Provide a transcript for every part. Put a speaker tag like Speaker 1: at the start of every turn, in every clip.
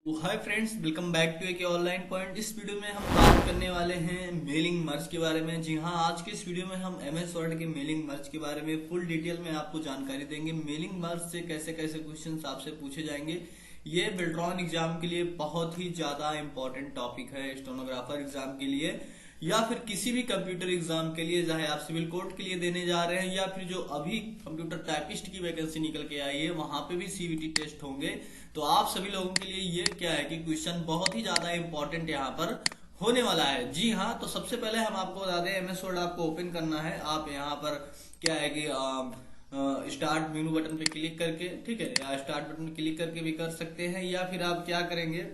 Speaker 1: तो hi friends, welcome back to एक online point. इस वीडियो में हम बात करने वाले हैं मेलिंग मर्ज के बारे में। जी हाँ, आज के इस वीडियो में हम एमएस वर्ड के मेलिंग मर्ज के बारे में फुल डिटेल में आपको जानकारी देंगे। मेलिंग मर्ज से कैसे कैसे क्वेश्चंस आपसे पूछे जाएंगे, ये बेल्ट्रॉन एग्जाम के लिए बहुत ही ज्यादा इंपॉर्टेंट टॉपिक है। स्टेनोग्राफर एग्जाम के लिए या फिर किसी भी कंप्यूटर एग्जाम के लिए, चाहे आप सिविल कोड के लिए देने जा रहे हैं या फिर जो अभी कंप्यूटर टाइपिस्ट की वैकेंसी निकल के आई है वहां पे भी सीवीटी टेस्ट होंगे। तो आप सभी लोगों के लिए ये क्या है कि क्वेश्चन बहुत ही ज्यादा इंपॉर्टेंट यहाँ पर होने वाला है। जी हाँ, तो सबसे पहले हम आपको बता दें, एमएस वर्ड आपको ओपन करना है। आप यहाँ पर क्या है कि स्टार्ट मेनू बटन पे क्लिक करके, ठीक है, या स्टार्ट बटन पे क्लिक करके भी कर सकते हैं, या फिर आप क्या करेंगे,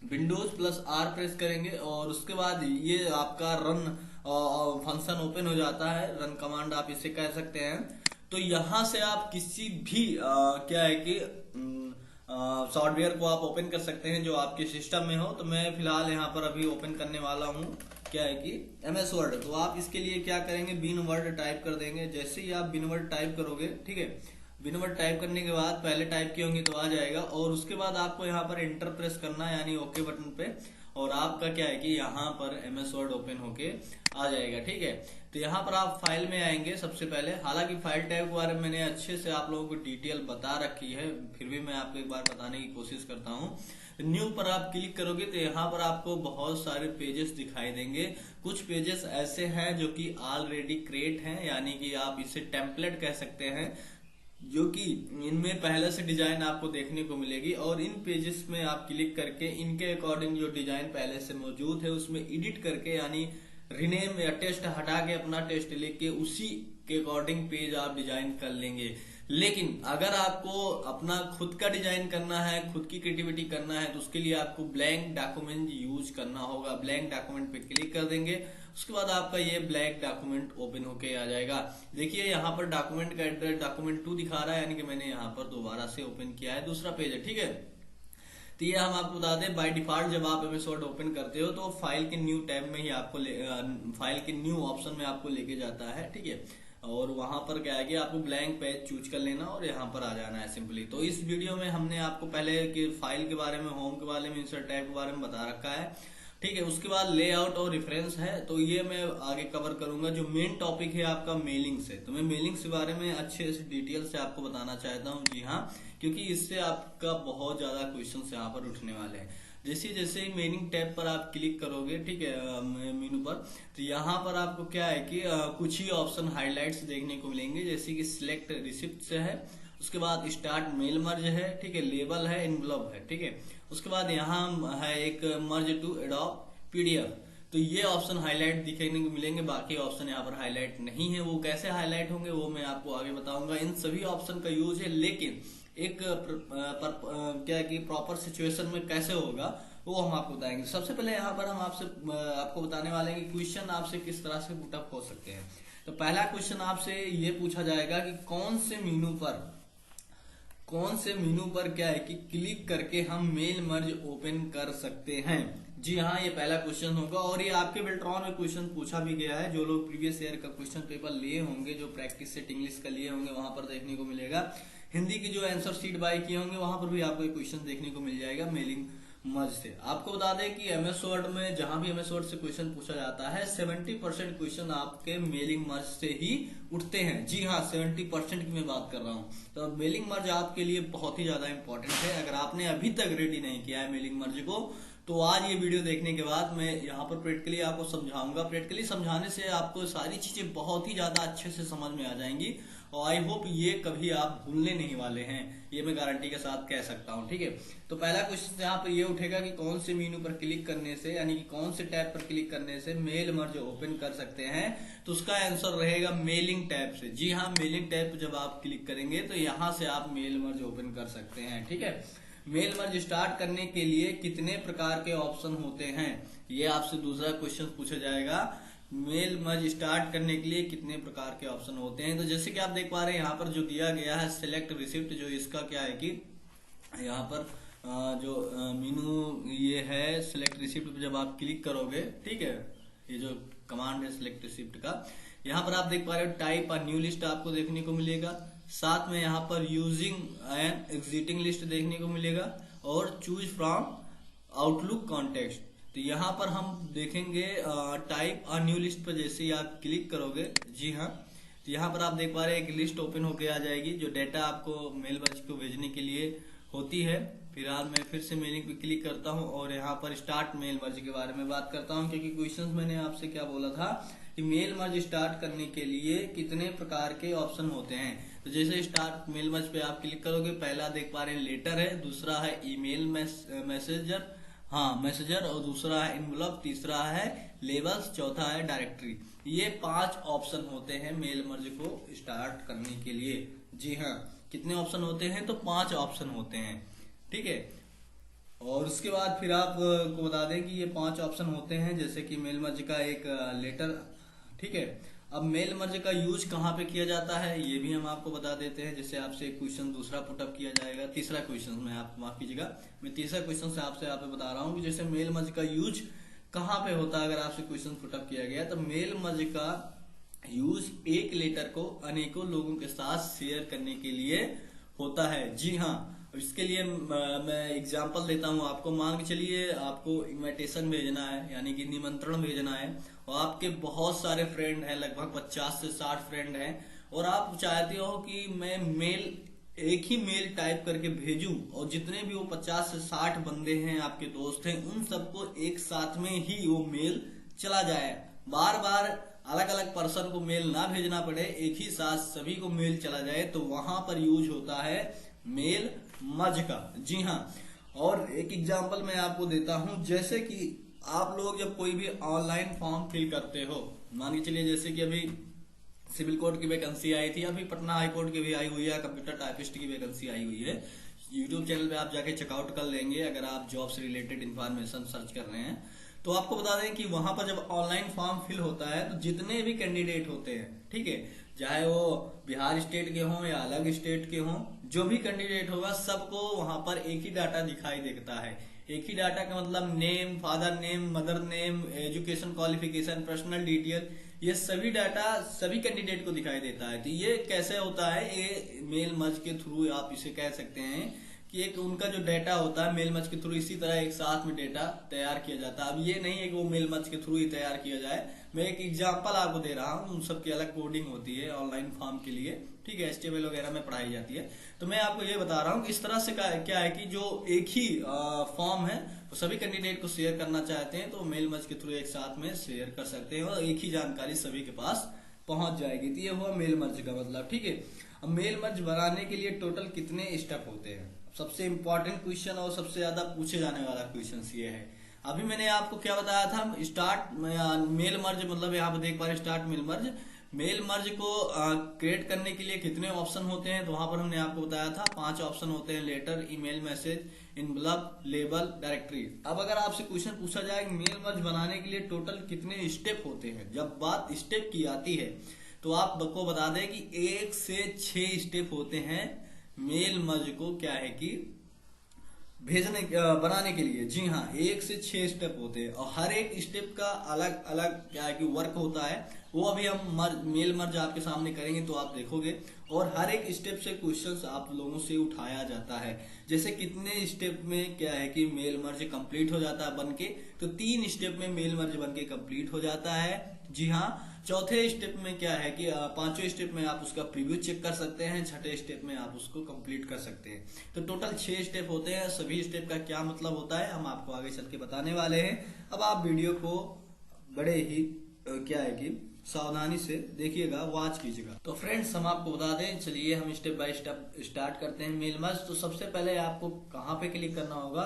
Speaker 1: विंडोज प्लस आर प्रेस करेंगे और उसके बाद ये आपका रन फंक्शन ओपन हो जाता है। रन कमांड आप इसे कह सकते हैं। तो यहां से आप किसी भी क्या है कि सॉफ्टवेयर को आप ओपन कर सकते हैं जो आपके सिस्टम में हो। तो मैं फिलहाल यहाँ पर अभी ओपन करने वाला हूँ क्या है कि एमएस वर्ड। तो आप इसके लिए क्या करेंगे, बिन वर्ड टाइप कर देंगे। जैसे ही आप बिन वर्ड टाइप करोगे, ठीक है, बिन वर्ड टाइप करने के बाद पहले टाइप किए होंगे तो आ जाएगा, और उसके बाद आपको यहाँ पर एंटर प्रेस करना है, यानी ओके बटन पे, और आपका क्या है कि यहाँ पर एमएस वर्ड ओपन होके आ जाएगा। ठीक है, तो यहाँ पर आप फाइल में आएंगे सबसे पहले। हालांकि फाइल टाइप के बारे में मैंने अच्छे से आप लोगों को डिटेल बता रखी है, फिर भी मैं आपको एक बार बताने की कोशिश करता हूँ। न्यू पर आप क्लिक करोगे तो यहाँ पर आपको बहुत सारे पेजेस दिखाई देंगे। कुछ पेजेस ऐसे हैं जो कि ऑलरेडी क्रिएट हैं, यानी कि आप इसे टेम्पलेट कह सकते हैं, जो कि इनमें पहले से डिजाइन आपको देखने को मिलेगी। और इन पेजेस में आप क्लिक करके इनके अकॉर्डिंग जो डिजाइन पहले से मौजूद है उसमें एडिट करके, यानी रिनेम या टेस्ट हटा के अपना टेस्ट लेके उसी के अकॉर्डिंग पेज आप डिजाइन कर लेंगे। लेकिन अगर आपको अपना खुद का डिजाइन करना है, खुद की क्रिएटिविटी करना है, तो उसके लिए आपको ब्लैंक डॉक्यूमेंट यूज करना होगा। ब्लैंक डॉक्यूमेंट पे क्लिक कर देंगे, उसके बाद आपका ये ब्लैंक डॉक्यूमेंट ओपन होके आ जाएगा। देखिए यहाँ पर डॉक्यूमेंट का एड्रेस डॉक्यूमेंट 2 दिखा रहा है, यानी कि मैंने यहाँ पर दोबारा से ओपन किया है, दूसरा पेज है। ठीक है, तो ये हम आपको बता दें, बाय डिफॉल्ट जब आप एमएस वर्ड ओपन करते हो तो फाइल के न्यू टैब में ही आपको फाइल के न्यू ऑप्शन में आपको लेके जाता है। ठीक है, और वहां पर क्या है कि आपको ब्लैंक पेज चूज कर लेना और यहाँ पर आ जाना है सिंपली। तो इस वीडियो में हमने आपको पहले के फाइल के बारे में, होम के बारे में, इंसर्ट टैब के बारे में बता रखा है। ठीक है, उसके बाद लेआउट और रेफरेंस है, तो ये मैं आगे कवर करूंगा। जो मेन टॉपिक है आपका मेलिंग से, तो मैं मेलिंग के बारे में अच्छे से डिटेल से आपको बताना चाहता हूँ। जी हाँ, क्योंकि इससे आपका बहुत ज्यादा क्वेश्चन यहाँ पर उठने वाले हैं। जैसे जैसे ही मेनिंग टैब पर आप क्लिक करोगे, ठीक है, मेनू पर, तो यहाँ पर आपको क्या है कि कुछ ही ऑप्शन हाइलाइट्स देखने को मिलेंगे। जैसे कि सिलेक्ट रिसिप्ट से है, उसके बाद स्टार्ट मेल मर्ज है, ठीक है, लेबल है, इन्वलप है। ठीक है, उसके बाद यहाँ है एक मर्ज टू एडॉप्ट पीडीएफ। तो ये ऑप्शन हाईलाइट दिखने को मिलेंगे, बाकी ऑप्शन यहाँ पर हाईलाइट नहीं है। वो कैसे हाईलाइट होंगे वो मैं आपको आगे बताऊंगा। इन सभी ऑप्शन का यूज है, लेकिन एक क्या है कि प्रॉपर सिचुएशन में कैसे होगा वो हम आपको बताएंगे। सबसे पहले यहाँ पर हम आपको बताने वाले हैं कि क्वेश्चन आपसे किस तरह से पुटअप हो सकते हैं। तो पहला क्वेश्चन आपसे ये पूछा जाएगा कि कौन से मेनू पर क्या है कि क्लिक करके हम मेल मर्ज ओपन कर सकते हैं। जी हाँ, ये पहला क्वेश्चन होगा, और ये आपके बेल्ट्रॉन में क्वेश्चन पूछा भी गया है। जो लोग प्रीवियस ईयर का क्वेश्चन पेपर लिए होंगे, जो प्रैक्टिस सेट इंग्लिश का लिए होंगे, वहां पर देखने को मिलेगा। हिंदी की जो आंसर शीट बाय किए होंगे वहां पर भी आपको एक क्वेश्चन देखने को मिल जाएगा मेलिंग मर्ज से। आपको बता दें कि एमएस वर्ड में जहां भी एमएस वर्ड से क्वेश्चन पूछा जाता है 70% क्वेश्चन आपके मेलिंग मर्ज से ही उठते हैं। जी हाँ, 70% की मैं बात कर रहा हूँ। तो मेलिंग मर्ज आपके लिए बहुत ही ज्यादा इंपॉर्टेंट है। अगर आपने अभी तक रेडी नहीं किया है मेलिंग मर्ज को, तो आज ये वीडियो देखने के बाद मैं यहाँ पर प्रैक्टिकली आपको समझाऊंगा। प्रैक्टिकली समझाने से आपको सारी चीजें बहुत ही ज्यादा अच्छे से समझ में आ जाएंगी, और आई होप ये कभी आप भूलने नहीं वाले हैं, ये मैं गारंटी के साथ कह सकता हूँ। ठीक है, तो पहला क्वेश्चन यहाँ पर ये उठेगा कि कौन से मेनू पर क्लिक करने से, यानी कि कौन से टैब पर क्लिक करने से मेल मर्ज ओपन कर सकते हैं। तो उसका आंसर रहेगा मेलिंग टैब से। जी हाँ, मेलिंग टैब पर जब आप क्लिक करेंगे तो यहाँ से आप मेल मर्ज ओपन कर सकते हैं। ठीक है, मेल मर्ज स्टार्ट करने के लिए कितने प्रकार के ऑप्शन होते हैं, ये आपसे दूसरा क्वेश्चन पूछा जाएगा। मेल मर्ज स्टार्ट करने के लिए कितने प्रकार के ऑप्शन होते हैं। तो जैसे कि आप देख पा रहे हैं यहाँ पर जो दिया गया है सिलेक्ट रिसिप्ट, जो इसका क्या है कि यहाँ पर जो मेनू ये है सिलेक्ट रिसिप्ट पे जब आप क्लिक करोगे, ठीक है, ये जो कमांड है सिलेक्ट रिसिप्ट का, यहाँ पर आप देख पा रहे हो टाइप अ न्यू लिस्ट आपको देखने को मिलेगा। साथ में यहाँ पर यूजिंग एंड एग्जिटिंग लिस्ट देखने को मिलेगा, और चूज फ्रॉम आउटलुक कॉन्टेक्स्ट। तो यहाँ पर हम देखेंगे टाइप अ न्यू लिस्ट पर जैसे ही आप क्लिक करोगे, जी हाँ, तो यहाँ पर आप देख पा रहे हैं एक लिस्ट ओपन होके आ जाएगी जो डेटा आपको मेल मर्ज को भेजने के लिए होती है। फिलहाल मैं फिर से मेलिंग पे क्लिक करता हूँ और यहाँ पर स्टार्ट मेल मर्ज के बारे में बात करता हूँ, क्योंकि क्वेश्चंस मैंने आपसे क्या बोला था कि मेल मर्ज स्टार्ट करने के लिए कितने प्रकार के ऑप्शन होते हैं। तो जैसे स्टार्ट मेल मर्ज पे आप क्लिक करोगे, पहला देख पा रहे हैं लेटर है, दूसरा है ईमेल मैसेजर, मैसेजर, और दूसरा है इनवलप, तीसरा है लेबल्स, चौथा है डायरेक्टरी। ये 5 ऑप्शन होते हैं मेल मर्ज को स्टार्ट करने के लिए। जी हाँ, कितने ऑप्शन होते हैं? तो 5 ऑप्शन होते हैं, ठीक है। और उसके बाद फिर आप को बता दें कि ये 5 ऑप्शन होते हैं, जैसे कि मेल मर्ज का एक लेटर, ठीक है। अब मेल मर्ज का यूज कहाँ पे किया जाता है ये भी हम आपको बता देते हैं। जैसे आपसे एक क्वेश्चन दूसरा पुटअप किया जाएगा, तीसरा क्वेश्चन में आप माफ कीजिएगा, मैं तीसरा क्वेश्चन से आपसे यहाँ पे बता रहा हूँ कि जैसे मेल मर्ज का यूज कहाँ पे होता है। अगर आपसे क्वेश्चन पुटअप किया गया तो मेल मर्ज का यूज एक लेटर को अनेकों लोगों के साथ शेयर करने के लिए होता है। जी हाँ, इसके लिए मैं एग्जांपल देता हूँ आपको। मान के चलिए आपको इनविटेशन भेजना है, यानी कि निमंत्रण भेजना है, और आपके बहुत सारे फ्रेंड हैं, लगभग 50 से 60 फ्रेंड हैं, और आप चाहते हो कि मैं मेल एक ही मेल टाइप करके भेजूं और जितने भी वो 50 से 60 बंदे हैं आपके दोस्त हैं उन सबको एक साथ में ही वो मेल चला जाए, बार बार अलग अलग पर्सन को मेल ना भेजना पड़े, एक ही साथ सभी को मेल चला जाए, तो वहां पर यूज होता है मेल मर्ज का। जी हाँ, और एक एग्जांपल मैं आपको देता हूं, जैसे कि आप लोग जब कोई भी ऑनलाइन फॉर्म फिल करते हो, मान के चलिए जैसे कि अभी सिविल कोर्ट की वैकेंसी आई थी, अभी पटना हाई कोर्ट की भी आई हुई है, कंप्यूटर टाइपिस्ट की वैकेंसी आई हुई है। यूट्यूब चैनल पे आप जाके चेकआउट कर लेंगे अगर आप जॉब से रिलेटेड इंफॉर्मेशन सर्च कर रहे हैं। तो आपको बता दें कि वहां पर जब ऑनलाइन फॉर्म फिल होता है तो जितने भी कैंडिडेट होते हैं, ठीक है, चाहे वो बिहार स्टेट के हों या अलग स्टेट के हों, जो भी कैंडिडेट होगा सबको वहां पर एक ही डाटा दिखाई देता है। एक ही डाटा का मतलब name, father name, mother name, education qualification, personal detail, ये सभी डाटा सभी कैंडिडेट को दिखाई देता है। तो ये कैसे होता है? ये मेल मर्ज के थ्रू आप इसे कह सकते हैं कि एक उनका जो डेटा होता है मेल मर्ज के थ्रू इसी तरह एक साथ में डेटा तैयार किया जाता है। अब ये नहीं है कि वो मेल मर्ज के थ्रू ही तैयार किया जाए, मैं एक एग्जांपल आपको दे रहा हूँ। उन सबकी अलग कोडिंग होती है ऑनलाइन फॉर्म के लिए, ठीक है, HTML वगैरह में पढ़ाई जाती है। तो मैं आपको ये बता रहा हूँ कि इस तरह से क्या है कि जो एक ही फॉर्म है वो सभी कैंडिडेट को शेयर करना चाहते हैं तो मेल मर्ज के थ्रू एक साथ में शेयर कर सकते हैं और एक ही जानकारी सभी के पास पहुंच जाएगी। तो ये हुआ मेल मर्ज का मतलब, ठीक है। अब मेल मर्ज बनाने के लिए टोटल कितने स्टेप होते हैं? सबसे इंपॉर्टेंट क्वेश्चन और सबसे ज्यादा पूछे जाने वाला क्वेश्चन ये है। अभी मैंने आपको क्या बताया था, स्टार्ट मेल मर्ज, मतलब यहाँ पे देख पा रहे start mail merge. Mail merge को क्रिएट करने के लिए कितने ऑप्शन होते हैं, तो वहां पर हमने आपको बताया था 5 ऑप्शन होते हैं, letter, email message, envelope, label, directory. अब अगर आपसे क्वेश्चन पूछा जाए मेल मर्ज बनाने के लिए टोटल कितने स्टेप होते हैं, जब बात स्टेप की आती है तो आपको बता दें कि 1 से 6 स्टेप होते हैं मेल मर्ज को क्या है कि भेजने बनाने के लिए। जी हाँ, 1 से 6 स्टेप होते हैं और हर एक स्टेप का अलग अलग क्या है कि वर्क होता है। वो अभी हम मेल मर्ज आपके सामने करेंगे तो आप देखोगे, और हर एक स्टेप से क्वेश्चंस आप लोगों से उठाया जाता है। जैसे कितने स्टेप में क्या है कि मेल मर्ज कंप्लीट हो जाता है बनके, तो 3 स्टेप में मेल मर्ज बनके कंप्लीट हो जाता है। जी हाँ, चौथे स्टेप में क्या है कि 5वें स्टेप में आप उसका प्रीव्यू चेक कर सकते हैं, छठे स्टेप में आप उसको कंप्लीट कर सकते हैं। तो टोटल 6 स्टेप होते हैं। सभी स्टेप का क्या मतलब होता है हम आपको आगे चल के बताने वाले हैं। अब आप वीडियो को बड़े ही क्या है कि सावधानी से देखिएगा, वॉच कीजिएगा। तो फ्रेंड्स हम आपको बता दें, चलिए हम स्टेप बाय स्टेप स्टार्ट करते हैं मेल मर्ज। तो सबसे पहले आपको कहाँ पे क्लिक करना होगा,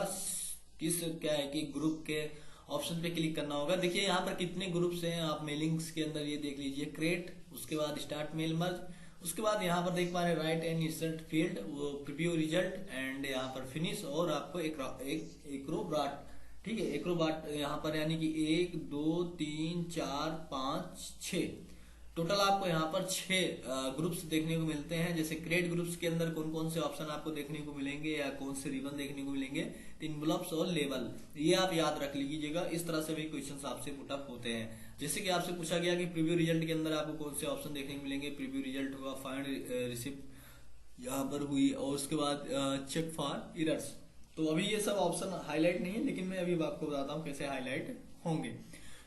Speaker 1: किस क्या है कि ग्रुप के ऑप्शन पे क्लिक करना होगा। देखिए यहाँ पर कितने ग्रुप्स हैं, आप मेलिंग्स के अंदर ये देख लीजिए, क्रिएट, उसके बाद स्टार्ट मेल मर्ज, उसके बाद यहाँ पर देख पा रहे राइट एंड इंसर्ट फील्ड, वो प्रीव्यू रिजल्ट एंड यहाँ पर फिनिश, और आपको एक्रोबाट, ठीक है, एक्रोबाट यहाँ पर, यानी कि 1 2 3 4 5 6 टोटल आपको यहाँ पर 6 ग्रुप्स देखने को मिलते हैं। जैसे क्रिएट ग्रुप्स के अंदर कौन कौन से ऑप्शन आपको देखने को मिलेंगे या कौन से रिबन देखने को मिलेंगे, इनवलप्स और लेबल, ये आप याद रख लीजिएगा। इस तरह से भी क्वेश्चंस आपसे पुटअप होते हैं। जैसे कि आपसे पूछा गया कि प्रीव्यू रिजल्ट के अंदर आपको कौन से ऑप्शन देखने को मिलेंगे, प्रीव्यू रिजल्ट होगा, फाइंड रिसिप्ट यहाँ पर हुई, और उसके बाद चेक फॉर एरर्स, तो अभी ये सब ऑप्शन हाईलाइट नहीं है, लेकिन मैं अभी आपको बताता हूँ कैसे हाईलाइट होंगे।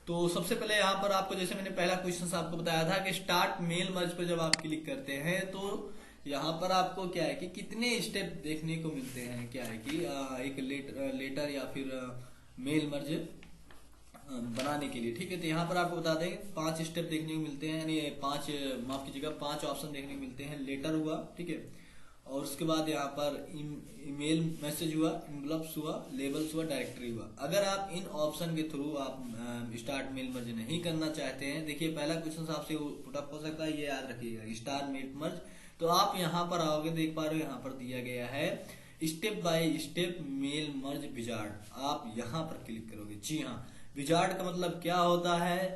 Speaker 1: तो सबसे पहले यहाँ पर आपको, जैसे मैंने पहला क्वेश्चन आपको बताया था कि स्टार्ट मेल मर्ज पर जब आप क्लिक करते हैं तो यहाँ पर आपको क्या है कि कितने स्टेप देखने को मिलते हैं। क्या है कि एक लेटर या फिर मेल मर्ज बनाने के लिए, ठीक है। तो यहाँ पर आपको बता दें 5 स्टेप देखने को मिलते हैं, यानी 5, माफ कीजिएगा, 5 ऑप्शन देखने को मिलते हैं। लेटर हुआ, ठीक है, और उसके बाद यहाँ पर ईमेल मैसेज हुआ, इनवलप्स हुआ, लेबल्स हुआ, डायरेक्टरी हुआ। अगर आप इन ऑप्शन के थ्रू आप स्टार्ट मेल मर्ज नहीं करना चाहते हैं, देखिए पहला क्वेश्चन आपसे पुटअप हो सकता है, ये याद रखिएगा, स्टार्ट मेल मर्ज। तो आप यहाँ पर आओगे, देख पा रहे हो यहाँ पर दिया गया है step by step mail merge wizard. आप यहाँ पर क्लिक करोगे। जी हाँ, विजार्ड का मतलब क्या होता है,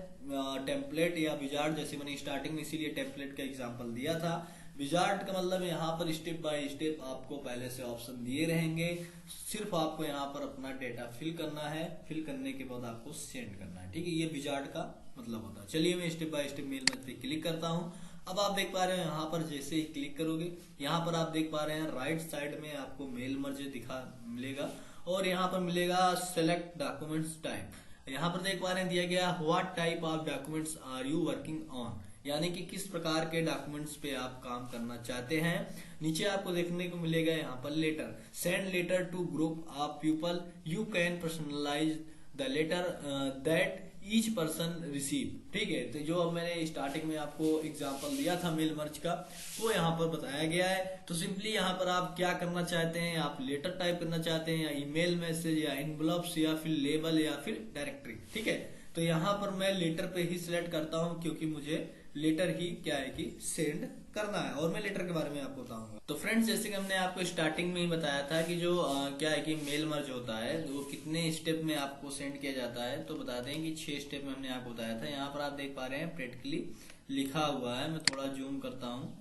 Speaker 1: टेम्पलेट या विजार्ड, जैसे मैंने स्टार्टिंग में इसीलिए टेम्पलेट का एग्जांपल दिया था। विजार्ड का मतलब यहाँ पर स्टेप बाय स्टेप आपको पहले से ऑप्शन दिए रहेंगे, सिर्फ आपको यहाँ पर अपना डेटा फिल करना है, फिल करने के बाद आपको सेंड करना है, ठीक है। ये विजार्ड का मतलब होता है। चलिए मैं step by step mail merge पे क्लिक करता हूँ। अब आप देख पा रहे हैं यहाँ पर जैसे ही क्लिक करोगे, यहाँ पर आप देख पा रहे हैं राइट साइड में आपको मेल मर्ज दिखा मिलेगा, और यहाँ पर मिलेगा सेलेक्ट डॉक्यूमेंट्स टाइप। यहाँ पर देख पा रहे हैं दिया गया what type of documents are you working on, यानी कि किस प्रकार के डॉक्यूमेंट्स पे आप काम करना चाहते हैं। नीचे आपको देखने को मिलेगा यहाँ पर letter, send letter to group of people, you can personalize the letter that each person receive, ठीक है। तो जो मैंने स्टार्टिंग में आपको एग्जांपल दिया था मेल मर्ज का, वो यहाँ पर बताया गया है। तो सिंपली यहाँ पर आप क्या करना चाहते हैं, आप लेटर टाइप करना चाहते हैं, या ईमेल मैसेज, या इनवलप्स, या फिर लेबल, या फिर डायरेक्टरी, ठीक है। तो यहाँ पर मैं लेटर पे ही सिलेक्ट करता हूँ, क्योंकि मुझे लेटर ही क्या है कि सेंड करना है, और मैं लेटर के बारे में आपको बताऊंगा। तो फ्रेंड्स, जैसे कि हमने आपको स्टार्टिंग में ही बताया था कि जो क्या है कि मेल मर्ज होता है वो कितने स्टेप में आपको सेंड किया जाता है, तो बता दें कि 6 स्टेप में हमने आपको बताया था। यहाँ पर आप देख पा रहे हैं प्रैक्टिकली लिखा हुआ है, मैं थोड़ा जूम करता हूँ,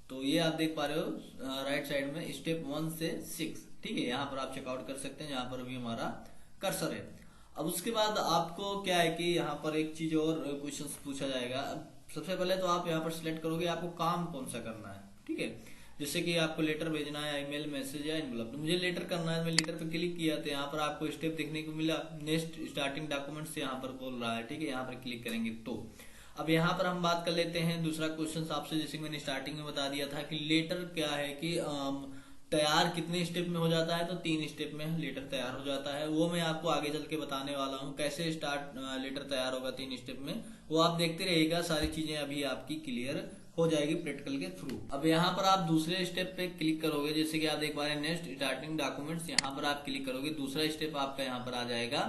Speaker 1: तो ये आप देख पा रहे हो राइट साइड में स्टेप 1 से 6, ठीक है। यहाँ पर आप चेकआउट कर सकते हैं, यहाँ पर भी हमारा कर्सर है। अब उसके बाद आपको क्या है कि यहाँ पर एक चीज और क्वेश्चन पूछा जाएगा। सबसे पहले तो आप यहाँ पर सिलेक्ट करोगे आपको काम कौन सा करना है, ठीक है। जैसे कि आपको लेटर भेजना है, ईमेल मैसेज या इनवलप, तो मुझे लेटर करना है, मैं लेटर पे क्लिक किया तो यहाँ पर आपको स्टेप देखने को मिला, नेक्स्ट स्टार्टिंग डॉक्यूमेंट्स यहाँ पर बोल रहा है, ठीक है। यहाँ पर क्लिक करेंगे तो अब यहाँ पर हम बात कर लेते हैं दूसरा क्वेश्चन आपसे, जैसे मैंने स्टार्टिंग में बता दिया था कि लेटर क्या है कि तैयार कितने स्टेप में हो जाता है, तो 3 स्टेप में लेटर तैयार हो जाता है। वो मैं आपको आगे चल के बताने वाला हूँ कैसे स्टार्ट लेटर तैयार होगा 3 स्टेप में, वो आप देखते रहिएगा, सारी चीजें अभी आपकी क्लियर हो जाएगी प्रैक्टिकल के थ्रू। अब यहाँ पर आप दूसरे स्टेप पे क्लिक करोगे, जैसे कि आप देख पा रहे हैं नेक्स्ट स्टार्टिंग डॉक्यूमेंट्स, यहाँ पर आप क्लिक करोगे, दूसरा स्टेप आपका यहाँ पर आ जाएगा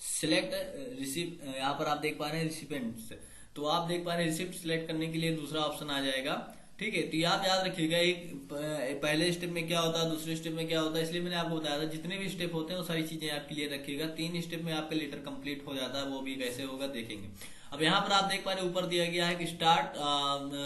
Speaker 1: सिलेक्ट रिसिप्ट, यहाँ पर आप देख पा रहे हैं रिसिपेंट्स, तो आप देख पा रहे हैं रिसिप्ट सिलेक्ट करने के लिए दूसरा ऑप्शन आ जाएगा, ठीक है। तो ये आप याद रखिएगा, एक पहले स्टेप में क्या होता है, दूसरे स्टेप में क्या होता है, इसलिए मैंने आपको बताया था जितने भी स्टेप होते हैं वो सारी चीजें आप क्लियर रखिएगा। 3 स्टेप में आपका लेटर कंप्लीट हो जाता है, वो भी कैसे होगा देखेंगे। अब यहाँ पर आप देख पा रहे ऊपर दिया गया है कि स्टार्ट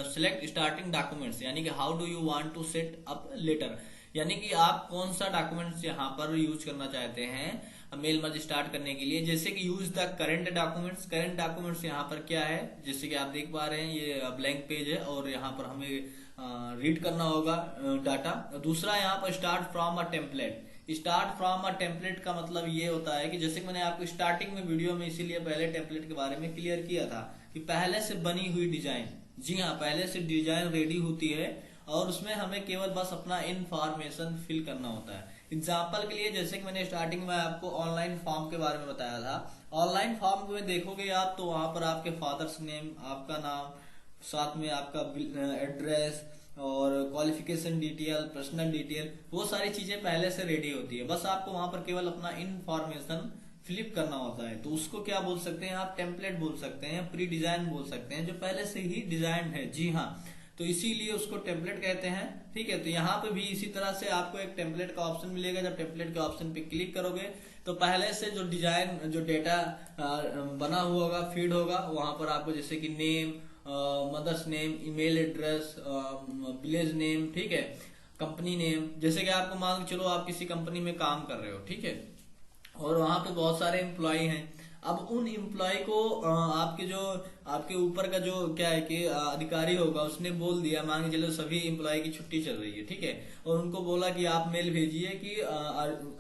Speaker 1: सिलेक्ट स्टार्टिंग डॉक्यूमेंट्स, यानी कि how do you want to set up letter, यानी कि आप कौन सा डॉक्यूमेंट्स यहाँ पर यूज करना चाहते हैं मेल मर्ज स्टार्ट करने के लिए। जैसे कि use the current documents, current documents यहाँ पर क्या है, जैसे कि आप देख पा रहे हैं ये ब्लैंक पेज है और यहाँ पर हमें रीड करना होगा डाटा। दूसरा यहाँ पर start from a template, start from a template का मतलब ये होता है कि जैसे कि मैंने आपको स्टार्टिंग में वीडियो में इसीलिए पहले टेम्पलेट के बारे में क्लियर किया था कि पहले से बनी हुई डिजाइन, जी हाँ, पहले से डिजाइन रेडी होती है और उसमें हमें केवल बस अपना इंफॉर्मेशन फिल करना होता है। एग्जाम्पल के लिए जैसे कि मैंने स्टार्टिंग में आपको ऑनलाइन फॉर्म के बारे में बताया था, ऑनलाइन फॉर्म में देखोगे आप तो वहां पर आपके फादर्स नेम, आपका नाम, साथ में आपका एड्रेस और क्वालिफिकेशन डिटेल, पर्सनल डिटेल, वो सारी चीजें पहले से रेडी होती है, बस आपको वहां पर केवल अपना इंफॉर्मेशन फ्लिप करना होता है। तो उसको क्या बोल सकते हैं आप, टेम्पलेट बोल सकते हैं, प्री डिजाइन बोल सकते हैं, जो पहले से ही डिजाइन है, जी हाँ, तो इसीलिए उसको टेम्पलेट कहते हैं, ठीक है। तो यहाँ पे भी इसी तरह से आपको एक टेम्पलेट का ऑप्शन मिलेगा, जब टेम्पलेट के ऑप्शन पे क्लिक करोगे तो पहले से जो डिजाइन, जो डेटा बना हुआ होगा, फीड होगा, वहां पर आपको जैसे कि name, mother's name, email address, village name, ठीक है, कंपनी नेम, जैसे कि आपको मान चलो आप किसी कंपनी में काम कर रहे हो, ठीक है, और वहां पे बहुत सारे एम्प्लॉय हैं, अब उन एम्प्लॉय को आपके जो आपके ऊपर का जो क्या है कि अधिकारी होगा, उसने बोल दिया, मान के चलो सभी एम्प्लॉय की छुट्टी चल रही है, ठीक है, और उनको बोला कि आप मेल भेजिए कि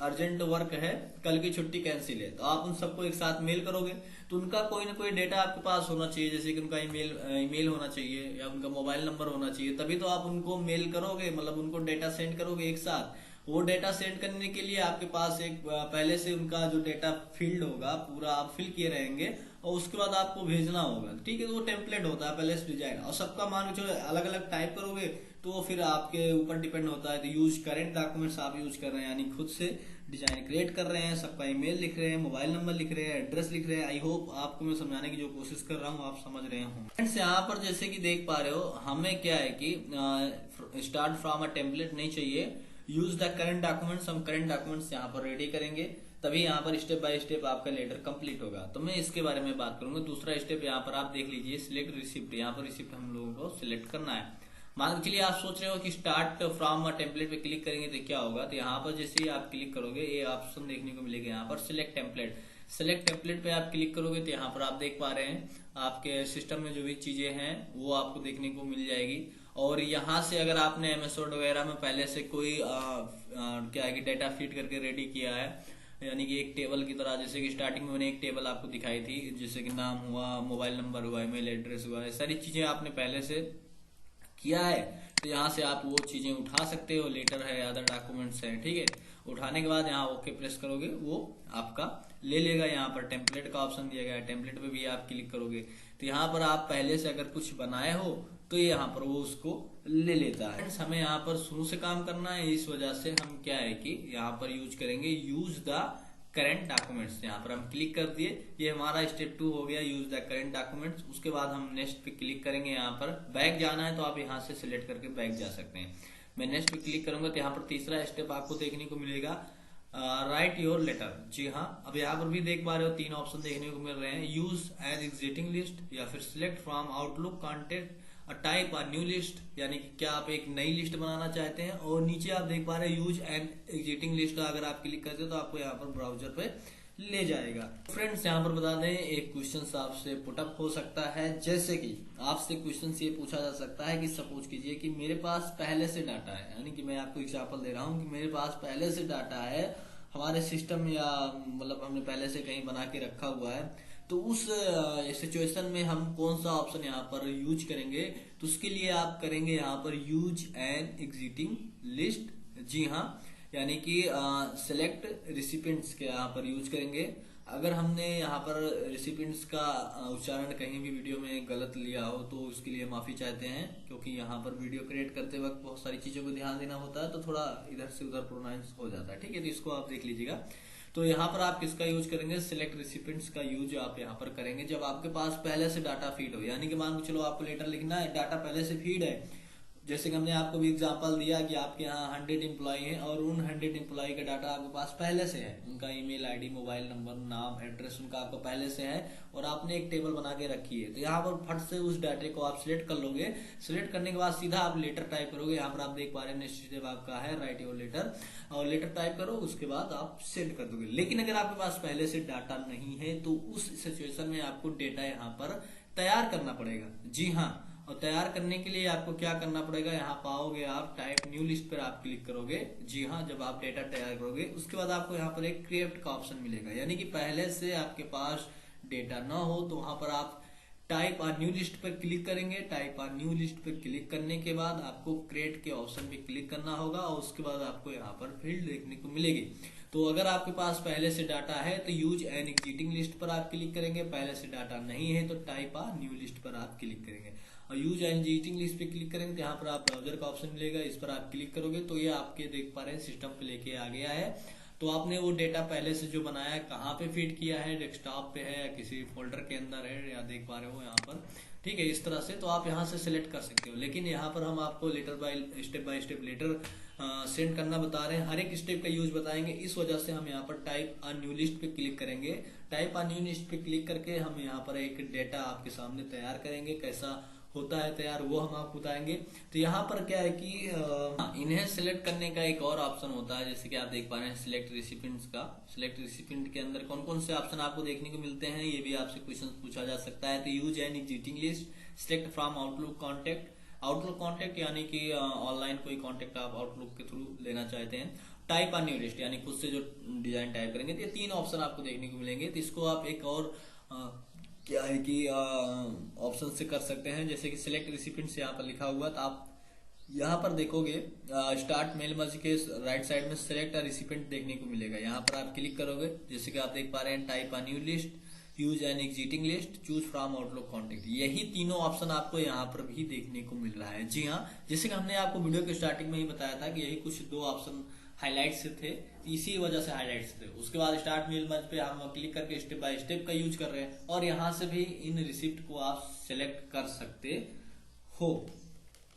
Speaker 1: अर्जेंट वर्क है, कल की छुट्टी कैंसिल है। तो आप उन सबको एक साथ मेल करोगे, तो उनका कोई ना कोई डेटा आपके पास होना चाहिए, जैसे कि उनका ईमेल होना चाहिए या उनका मोबाइल नंबर होना चाहिए, तभी तो आप उनको मेल करोगे, मतलब उनको डेटा सेंड करोगे एक साथ। वो डेटा सेंड करने के लिए आपके पास एक पहले से उनका जो डेटा फील्ड होगा पूरा आप फिल किए रहेंगे, और उसके बाद आपको भेजना होगा, ठीक है। तो वो टेम्पलेट होता है पहले से डिजाइन, और सबका मान के चलो अलग अलग टाइप करोगे तो वो फिर आपके ऊपर डिपेंड होता है। तो यूज करेंट डॉक्यूमेंट्स आप यूज कर रहे हैं, यानी खुद से डिजाइन क्रिएट कर रहे हैं, सबका ईमेल लिख रहे हैं, मोबाइल नंबर लिख रहे हैं, एड्रेस लिख रहे हैं। आई होप आपको मैं समझाने की जो कोशिश कर रहा हूँ आप समझ रहे हो। फ्रेंड्स यहाँ पर जैसे कि देख पा रहे हो, हमें क्या है कि स्टार्ट फ्रॉम अ टेम्पलेट नहीं चाहिए, यूज द करंट डॉक्यूमेंट्स, हम करंट डॉक्यूमेंट्स यहाँ पर रेडी करेंगे, तभी यहाँ पर स्टेप बाय स्टेप आपका लेटर कंप्लीट होगा। तो मैं इसके बारे में बात करूंगा। दूसरा स्टेप यहाँ पर आप देख लीजिए, सिलेक्ट रिसिप्ट। यहाँ पर रिसिप्ट हम लोगों को सिलेक्ट करना है। मान के चलिए आप सोच रहे हो कि स्टार्ट फ्रॉम अ टेम्पलेट पे क्लिक करेंगे तो क्या होगा, तो यहाँ पर जैसे ही आप क्लिक करोगे ये ऑप्शन देखने को मिलेगा, यहाँ पर सिलेक्ट टेम्पलेट। सिलेक्ट टेम्पलेट पे आप क्लिक करोगे तो यहाँ पर आप देख पा रहे हैं आपके सिस्टम में जो भी चीजें हैं वो आपको देखने को मिल जाएगी। और यहाँ से अगर आपने MS वर्ड वगैरह में पहले से कोई क्या है कि डेटा फीड करके रेडी किया है, यानी कि एक टेबल की तरह, जैसे कि स्टार्टिंग में मैंने एक टेबल आपको दिखाई थी, जैसे कि नाम हुआ, मोबाइल नंबर हुआ, ईमेल एड्रेस हुआ, ये सारी चीजें आपने पहले से किया है, तो यहाँ से आप वो चीजें उठा सकते हो। लेटर है, अदर डॉक्यूमेंट्स है, ठीक है। उठाने के बाद यहाँ ओके प्रेस करोगे, वो आपका ले लेगा। यहाँ पर टेम्पलेट का ऑप्शन दिया गया है, टेम्पलेट पे भी आप क्लिक करोगे तो यहाँ पर आप पहले से अगर कुछ बनाए हो तो यहाँ पर वो उसको ले लेता है। हमें यहाँ पर शुरू से काम करना है, इस वजह से हम क्या है कि यहाँ पर यूज करेंगे यूज द करंट डॉक्यूमेंट्स। यहाँ पर हम क्लिक कर दिए, ये हमारा स्टेप 2 हो गया, यूज द करंट डॉक्यूमेंट्स। उसके बाद हम नेक्स्ट पे क्लिक करेंगे। यहाँ पर बैक जाना है तो आप यहाँ से सिलेक्ट करके बैक जा सकते हैं। मैं नेक्स्ट पे क्लिक करूंगा तो यहाँ पर तीसरा स्टेप आपको देखने को मिलेगा, राइट योर लेटर। जी हाँ, अब यहाँ पर भी देख पा रहे हो 3 ऑप्शन देखने को मिल रहे हैं, यूज एज एग्जिटिंग लिस्ट, या फिर select from outlook contact, type a new list, यानी कि क्या आप एक नई लिस्ट बनाना चाहते हैं। और नीचे आप देख पा रहे हैं यूज एन एग्जिटिंग लिस्ट, अगर आप क्लिक करते हैं तो आपको यहाँ पर ब्राउजर पे ले जाएगा। फ्रेंड्स यहाँ पर बता दें, एक क्वेश्चन आपसे पुटअप हो सकता है, जैसे कि आपसे क्वेश्चन ये पूछा जा सकता है कि सपोज कीजिए कि मेरे पास पहले से डाटा है, यानी कि मैं आपको एग्जांपल दे रहा हूँ कि मेरे पास पहले से डाटा है हमारे सिस्टम में, या मतलब हमने पहले से कहीं बना के रखा हुआ है। तो उस सिचुएशन में हम कौन सा ऑप्शन यहाँ पर यूज करेंगे, तो उसके लिए आप करेंगे यहाँ पर यूज एन एग्जिटिंग लिस्ट। जी हाँ, यानी कि सिलेक्ट रिसिपिएंट्स के यहाँ पर यूज करेंगे। अगर हमने यहाँ पर रिसिपिएंट्स का उच्चारण कहीं भी वीडियो में गलत लिया हो तो उसके लिए माफी चाहते हैं, क्योंकि यहाँ पर वीडियो क्रिएट करते वक्त बहुत सारी चीजों को ध्यान देना होता है, तो थोड़ा इधर से उधर प्रोनाउंस हो जाता है, ठीक है। तो इसको आप देख लीजिएगा। तो यहाँ पर आप किसका यूज करेंगे, सिलेक्ट रिसिपिएंट्स का यूज आप यहाँ पर करेंगे जब आपके पास पहले से डाटा फीड हो, यानी कि मान के चलो आपको लेटर लिखना है, डाटा पहले से फीड है। जैसे कि हमने आपको भी एग्जांपल दिया कि आपके यहाँ 100 एम्प्लॉय हैं और उन 100 एम्प्लॉय का डाटा आपके पास पहले से है, उनका ईमेल आईडी, मोबाइल नंबर, नाम, एड्रेस उनका आपको पहले से है, और आपने एक टेबल बना के रखी है। तो यहाँ पर फट से उस डाटे को आप सिलेक्ट कर लोगे। सिलेक्ट करने के बाद सीधा आप लेटर टाइप करोगे। यहाँ पर आप देख पा रहे हैं नेक्स्ट स्टेप आपका है राइट योर लेटर, और लेटर टाइप करो, उसके बाद आप सेंड कर दोगे। लेकिन अगर आपके पास पहले से डाटा नहीं है तो उस सिचुएशन में आपको डेटा यहाँ पर तैयार करना पड़ेगा। जी हाँ, और तैयार करने के लिए आपको क्या करना पड़ेगा, यहाँ पाओगे आप टाइप न्यू लिस्ट पर आप क्लिक करोगे। जी हाँ, जब आप डेटा तैयार करोगे उसके बाद आपको यहाँ पर एक क्रिएट का ऑप्शन मिलेगा, यानी कि पहले से आपके पास डेटा ना हो तो वहां पर आप टाइप आ न्यू लिस्ट पर क्लिक करेंगे। टाइप आ न्यू लिस्ट पर क्लिक करने के बाद आपको क्रिएट के ऑप्शन पे क्लिक करना होगा, और उसके बाद आपको यहाँ पर फील्ड देखने को मिलेगी। तो अगर आपके पास पहले से डाटा है तो यूज एन एग्जिटिंग लिस्ट पर आप क्लिक करेंगे, पहले से डाटा नहीं है तो टाइप आ न्यू लिस्ट पर आप क्लिक करेंगे, और यूज एन एग्जिटिंग लिस्ट पे क्लिक करेंगे तो यहाँ पर आप ब्राउजर का ऑप्शन मिलेगा, इस पर आप क्लिक करोगे तो ये आपके देख पा रहे हैं सिस्टम पे लेके आ गया है। तो आपने वो डेटा पहले से जो बनाया है कहाँ पे फीड किया है, डेस्कटॉप पे है या किसी फोल्डर के अंदर है, या देख पा रहे हो यहाँ पर, ठीक है। इस तरह से तो आप यहाँ से सिलेक्ट कर सकते हो। लेकिन यहाँ पर हम आपको बाय स्टेप लेटर सेंड करना बता रहे हैं, हर एक स्टेप का यूज बताएंगे, इस वजह से हम यहाँ पर टाइप अ न्यू लिस्ट पे क्लिक करेंगे। टाइप अ न्यू लिस्ट पे क्लिक करके हम यहाँ पर एक डेटा आपके सामने तैयार करेंगे, कैसा होता है तैयार, वो हम आपको बताएंगे। तो यहाँ पर क्या है कि इन्हें सिलेक्ट करने का एक और ऑप्शन होता है, जैसे कि आप देख पा रहे हैं सिलेक्ट रेसिपिएंट्स का। सिलेक्ट रेसिपिएंट के अंदर कौन कौन से ऑप्शन आपको देखने को मिलते हैं, ये भी आपसे क्वेश्चन पूछा जा सकता है। तो use an existing list, select from outlook contact. Outlook contact यानी कि ऑनलाइन कोई कॉन्टेक्ट आप आउटलुक के थ्रू लेना चाहते हैं। टाइप अ न्यू लिस्ट यानी खुद से जो डिजाइन टाइप करेंगे। तो ये 3 ऑप्शन आपको देखने को मिलेंगे। तो इसको आप एक और क्या है कि ऑप्शन से कर सकते हैं, जैसे कि सिलेक्ट रेसिपिएंट से यहाँ पर लिखा हुआ। तो आप यहाँ पर देखोगे स्टार्ट मेल मर्ज के राइट साइड में सिलेक्ट अ रेसिपिएंट देखने को मिलेगा। यहाँ पर आप क्लिक करोगे, जैसे कि आप देख पा रहे हैं type a new list, use an existing list, choose from outlook contact. यही तीनों ऑप्शन आपको यहाँ पर भी देखने को मिल रहा है। जी हाँ, जैसे कि हमने आपको वीडियो के स्टार्टिंग में ही बताया था कि यही कुछ 2 ऑप्शन हाईलाइट से थे, इसी वजह से हाईलाइट्स थे। उसके बाद स्टार्ट मेल मर्ज पे हम क्लिक करके स्टेप बाय स्टेप का यूज कर रहे हैं, और यहाँ से भी इन रिसिप्ट को आप सिलेक्ट कर सकते हो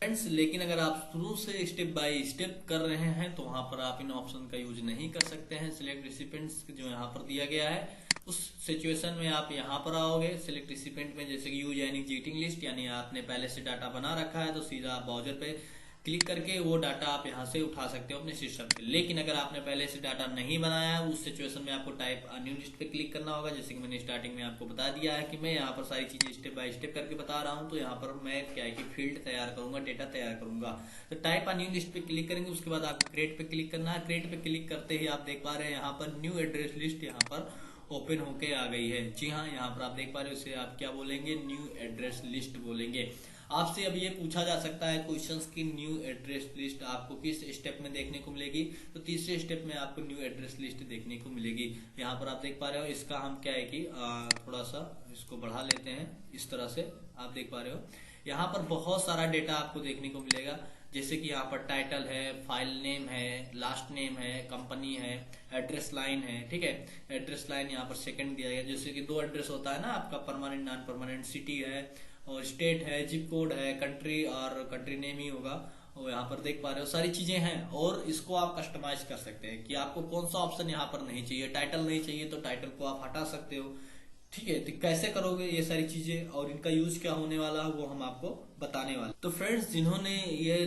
Speaker 1: फ्रेंड्स। लेकिन अगर आप शुरू से स्टेप बाय स्टेप कर रहे हैं तो वहां पर आप इन ऑप्शन का यूज नहीं कर सकते हैं। सिलेक्ट रेसिपिएंट्स जो यहाँ पर दिया गया है, उस सिचुएशन में आप यहाँ पर आओगे सिलेक्ट रेसिपिएंट में, जैसे कि यूज एन एग्जिस्टिंग लिस्ट, यानी आपने पहले से डाटा बना रखा है तो सीधा आप ब्राउजर पे क्लिक करके वो डाटा आप यहाँ से उठा सकते हो अपने सिस्टम पे। लेकिन अगर आपने पहले से डाटा नहीं बनाया है, उस सिचुएशन में आपको टाइप अ न्यू लिस्ट पे क्लिक करना होगा। जैसे कि मैंने स्टार्टिंग में आपको बता दिया है कि मैं यहाँ पर सारी चीजें स्टेप बाय स्टेप करके बता रहा हूँ। तो यहाँ पर मैं क्या है कि फील्ड तैयार करूंगा, डेटा तैयार करूंगा। तो टाइप अ न्यू लिस्ट पे क्लिक करेंगे, उसके बाद आपको क्रिएट पे क्लिक करना है। क्रिएट पे क्लिक करते ही आप देख पा रहे हैं यहाँ पर न्यू एड्रेस लिस्ट यहाँ पर ओपन होके आ गई है। जी हाँ, यहाँ पर आप देख पा रहे हो, इसे आप क्या बोलेंगे, न्यू एड्रेस लिस्ट बोलेंगे। आपसे अब ये पूछा जा सकता है क्वेश्चंस की न्यू एड्रेस लिस्ट आपको किस स्टेप में देखने को मिलेगी। तो तीसरे स्टेप में आपको न्यू एड्रेस लिस्ट देखने को मिलेगी। यहाँ पर आप देख पा रहे हो, इसका हम क्या है कि थोड़ा सा इसको बढ़ा लेते हैं। इस तरह से आप देख पा रहे हो, यहाँ पर बहुत सारा डेटा आपको देखने को मिलेगा। जैसे कि यहाँ पर टाइटल है, फाइल नेम है, लास्ट नेम है, कंपनी है, एड्रेस लाइन है। ठीक है, एड्रेस लाइन यहाँ पर सेकंड दिया गया। जैसे कि 2 एड्रेस होता है ना आपका, परमानेंट नॉन परमानेंट, सिटी है और स्टेट है, जिप कोड है, कंट्री और कंट्री नेम ही होगा। और यहाँ पर देख पा रहे हो सारी चीजें हैं। और इसको आप कस्टमाइज कर सकते हैं कि आपको कौन सा ऑप्शन यहाँ पर नहीं चाहिए। टाइटल नहीं चाहिए तो टाइटल को आप हटा सकते हो। ठीक है, तो कैसे करोगे ये सारी चीजें और इनका यूज क्या होने वाला है वो हम आपको बताने वाले। तो फ्रेंड्स, जिन्होंने ये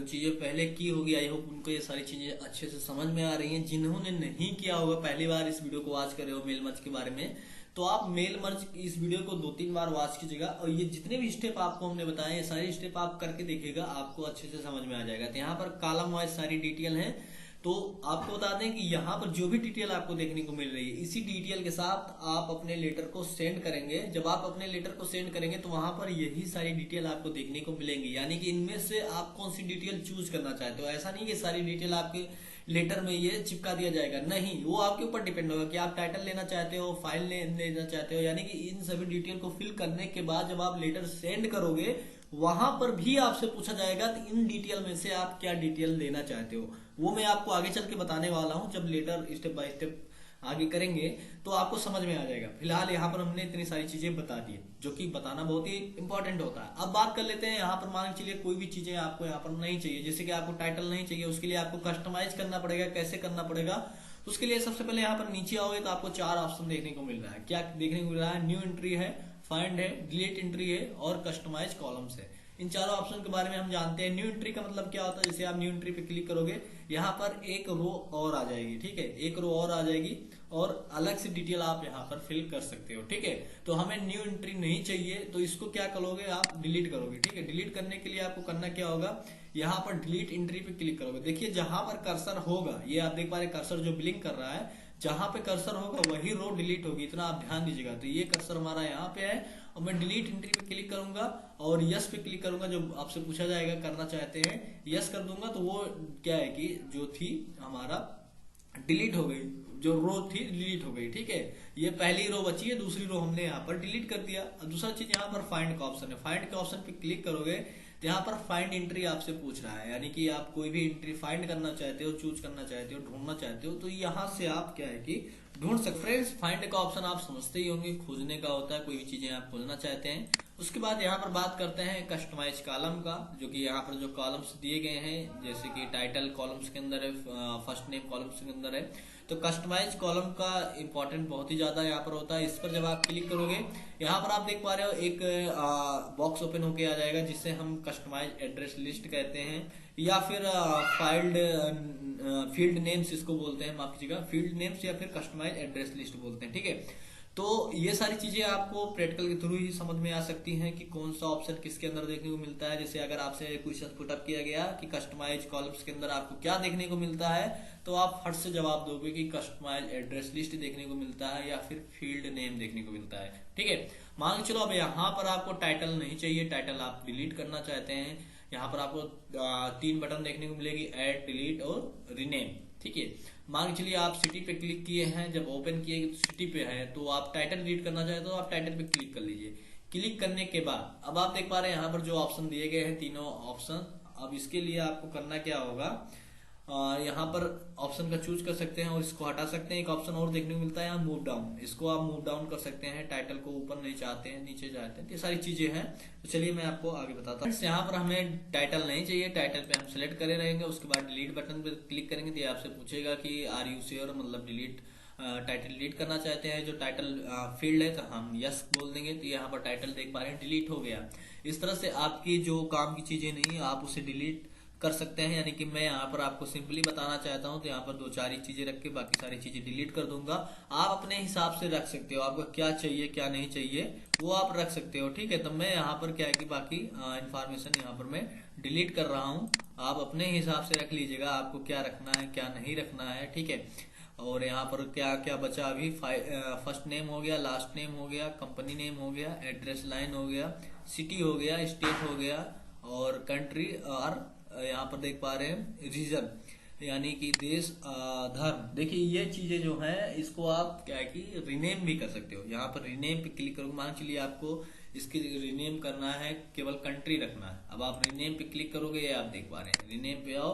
Speaker 1: चीजें पहले की होगी, आई होप उनको ये सारी चीजें अच्छे से समझ में आ रही हैं। जिन्होंने नहीं किया होगा, पहली बार इस वीडियो को वॉच कर रहे हो मेल मर्ज के बारे में, तो आप मेल मर्ज इस वीडियो को 2-3 बार वॉच कीजिएगा, और ये जितने भी स्टेप आपको हमने बताए, ये सारे स्टेप आप करके देखिएगा, आपको अच्छे से समझ में आ जाएगा। तो यहाँ पर कॉलम वाइज सारी डिटेल है। तो आपको बता दें कि यहाँ पर जो भी डिटेल आपको देखने को मिल रही है, इसी डिटेल के साथ आप अपने लेटर को सेंड करेंगे। जब आप अपने लेटर को सेंड करेंगे तो वहां पर यही सारी डिटेल आपको देखने को मिलेंगी। यानी कि इनमें से आप कौन सी डिटेल चूज करना चाहते हो। ऐसा नहीं कि सारी डिटेल आपके लेटर में ये चिपका दिया जाएगा, नहीं, वो आपके ऊपर डिपेंड होगा कि आप टाइटल लेना चाहते हो, फाइल लेना चाहते हो। यानी कि इन सभी डिटेल को फिल करने के बाद जब आप लेटर सेंड करोगे, वहां पर भी आपसे पूछा जाएगा कि इन डिटेल में से आप क्या डिटेल लेना चाहते हो। वो मैं आपको आगे चल के बताने वाला हूं। जब लेटर स्टेप बाय स्टेप आगे करेंगे तो आपको समझ में आ जाएगा। फिलहाल यहाँ पर हमने इतनी सारी चीजें बता दी, जो कि बताना बहुत ही इंपॉर्टेंट होता है। अब बात कर लेते हैं, यहाँ पर मान के चलिए कोई भी चीजें आपको यहाँ पर नहीं चाहिए, जैसे कि आपको टाइटल नहीं चाहिए, उसके लिए आपको कस्टमाइज करना पड़ेगा। कैसे करना पड़ेगा, उसके लिए सबसे पहले यहाँ पर नीचे आओगे तो आपको 4 ऑप्शन देखने को मिल रहा है। क्या देखने को मिल रहा है, न्यू एंट्री है, फाइंड है, डिलीट एंट्री है और कस्टमाइज कॉलम्स है। इन चारों ऑप्शन के बारे में हम जानते हैं। न्यू एंट्री का मतलब क्या होता है, जैसे आप न्यू एंट्री पे क्लिक करोगे, यहाँ पर एक रो और आ जाएगी। ठीक है, एक रो और आ जाएगी और अलग से डिटेल आप यहाँ पर फिल कर सकते हो। ठीक है, तो हमें न्यू एंट्री नहीं चाहिए तो इसको क्या करोगे, आप डिलीट करोगे। ठीक है, डिलीट करने के लिए आपको करना क्या होगा, यहाँ पर डिलीट एंट्री पे क्लिक करोगे। देखिए जहां पर कर्सर होगा, ये आप देख पा रहे कर्सर जो ब्लिंक कर रहा है, जहां पे कर्सर होगा वही रो डिलीट होगी, इतना आप ध्यान दीजिएगा। तो ये कर्सर हमारा यहाँ पे है और मैं डिलीट एंट्री पे क्लिक करूंगा और यस पे क्लिक करूंगा। जो आपसे पूछा जाएगा करना चाहते हैं, यस कर दूंगा तो वो क्या है कि जो थी हमारा डिलीट हो गई, जो रो थी डिलीट हो गई। ठीक है, ये पहली रो बची है, दूसरी रो हमने यहाँ पर डिलीट कर दिया। दूसरा चीज यहाँ पर फाइंड का ऑप्शन है, फाइंड के ऑप्शन पे क्लिक करोगे तो यहाँ पर फाइंड एंट्री आपसे पूछ रहा है। यानी कि आप कोई भी एंट्री फाइंड करना चाहते हो, चूज करना चाहते हो, ढूंढना चाहते हो, तो यहाँ से आप क्या है कि ढूंढ सकते। फ्रेंड्स, फाइंड का ऑप्शन आप समझते ही होंगे, खोजने का होता है, कोई भी चीजें आप खोजना चाहते हैं। उसके बाद यहाँ पर बात करते हैं कस्टमाइज कॉलम का, जो कि यहाँ पर जो कॉलम्स दिए गए हैं, जैसे कि टाइटल कॉलम्स के अंदर है, फर्स्ट नेम कॉलम्स के अंदर है। तो कस्टमाइज कॉलम का इंपॉर्टेंट बहुत ही ज्यादा यहाँ पर होता है। इस पर जब आप क्लिक करोगे, यहाँ पर आप देख पा रहे हो एक बॉक्स ओपन होके आ जाएगा जिसे हम कस्टमाइज एड्रेस लिस्ट कहते हैं, या फिर फील्ड नेम्स इसको बोलते हैं, माफ कीजिएगा, फील्ड नेम्स या फिर कस्टमाइज एड्रेस लिस्ट बोलते हैं। ठीक है, तो ये सारी चीजें आपको प्रैक्टिकल के थ्रू ही समझ में आ सकती हैं कि कौन सा ऑप्शन किसके अंदर देखने को मिलता है। जैसे अगर आपसे क्वेश्चन पुटअप किया गया कि कस्टमाइज कॉलम्स के अंदर आपको क्या देखने को मिलता है, तो आप फट से जवाब दोगे कि कस्टमाइज एड्रेस लिस्ट देखने को मिलता है या फिर फील्ड नेम देखने को मिलता है। ठीक है, मान लो चलो अब यहाँ पर आपको टाइटल नहीं चाहिए, टाइटल आप डिलीट करना चाहते हैं। यहाँ पर आपको 3 बटन देखने को मिलेगी, ऐड, डिलीट और रीनेम। ठीक है, मान के चलिए आप सिटी पे क्लिक किए हैं, जब ओपन किए सिटी पे है तो आप टाइटल डिलीट करना चाहते हो तो आप टाइटल पे क्लिक कर लीजिए। क्लिक करने के बाद अब आप देख पा रहे हैं यहाँ पर जो ऑप्शन दिए गए हैं, तीनों ऑप्शन। अब इसके लिए आपको करना क्या होगा, यहाँ पर ऑप्शन का चूज कर सकते हैं और इसको हटा सकते हैं। एक ऑप्शन और देखने को मिलता है यहाँ, मूव डाउन, इसको आप मूव डाउन कर सकते हैं। टाइटल को ऊपर नहीं चाहते हैं, नीचे चाहते हैं, ये सारी चीजें हैं। तो चलिए मैं आपको आगे बताता हूँ। यहाँ पर हमें टाइटल नहीं चाहिए, टाइटल पे हम सिलेक्ट करे रहेंगे, उसके बाद डिलीट बटन पे क्लिक करेंगे तो ये आपसे पूछेगा कि आर यू श्योर, मतलब डिलीट टाइटल डिलीट करना चाहते हैं। जो टाइटल फील्ड है तो हम यस बोल देंगे, तो यहाँ पर टाइटल देख पा रहे हैं डिलीट हो गया। इस तरह से आपकी जो काम की चीजें नहीं आप उसे डिलीट कर सकते हैं। यानी कि मैं यहाँ पर आपको सिंपली बताना चाहता हूँ, तो यहाँ पर 2-4 ही चीजें रख के बाकी सारी चीजें डिलीट कर दूंगा। आप अपने हिसाब से रख सकते हो, आपको क्या चाहिए क्या नहीं चाहिए वो आप रख सकते हो। ठीक है, तो मैं यहाँ पर क्या है कि बाकी इंफॉर्मेशन यहाँ पर मैं डिलीट कर रहा हूँ। आप अपने हिसाब से रख लीजिएगा, आपको क्या रखना है क्या नहीं रखना है। ठीक है, और यहाँ पर क्या क्या बचा अभी, फर्स्ट नेम हो गया, लास्ट नेम हो गया, कंपनी नेम हो गया, एड्रेस लाइन हो गया, सिटी हो गया, स्टेट हो गया और कंट्री, और यहाँ पर देख पा रहे हैं रीजन यानी कि देश, धर्म। देखिए ये चीजें जो हैं इसको आप क्या है कि रीनेम भी कर सकते हो। यहाँ पर रीनेम पे क्लिक करोगे, मान चलिए आपको इसकी रीनेम करना है, केवल कंट्री रखना है। अब आप रीनेम पे क्लिक करोगे, ये आप देख पा रहे हैं रीनेम पे आओ,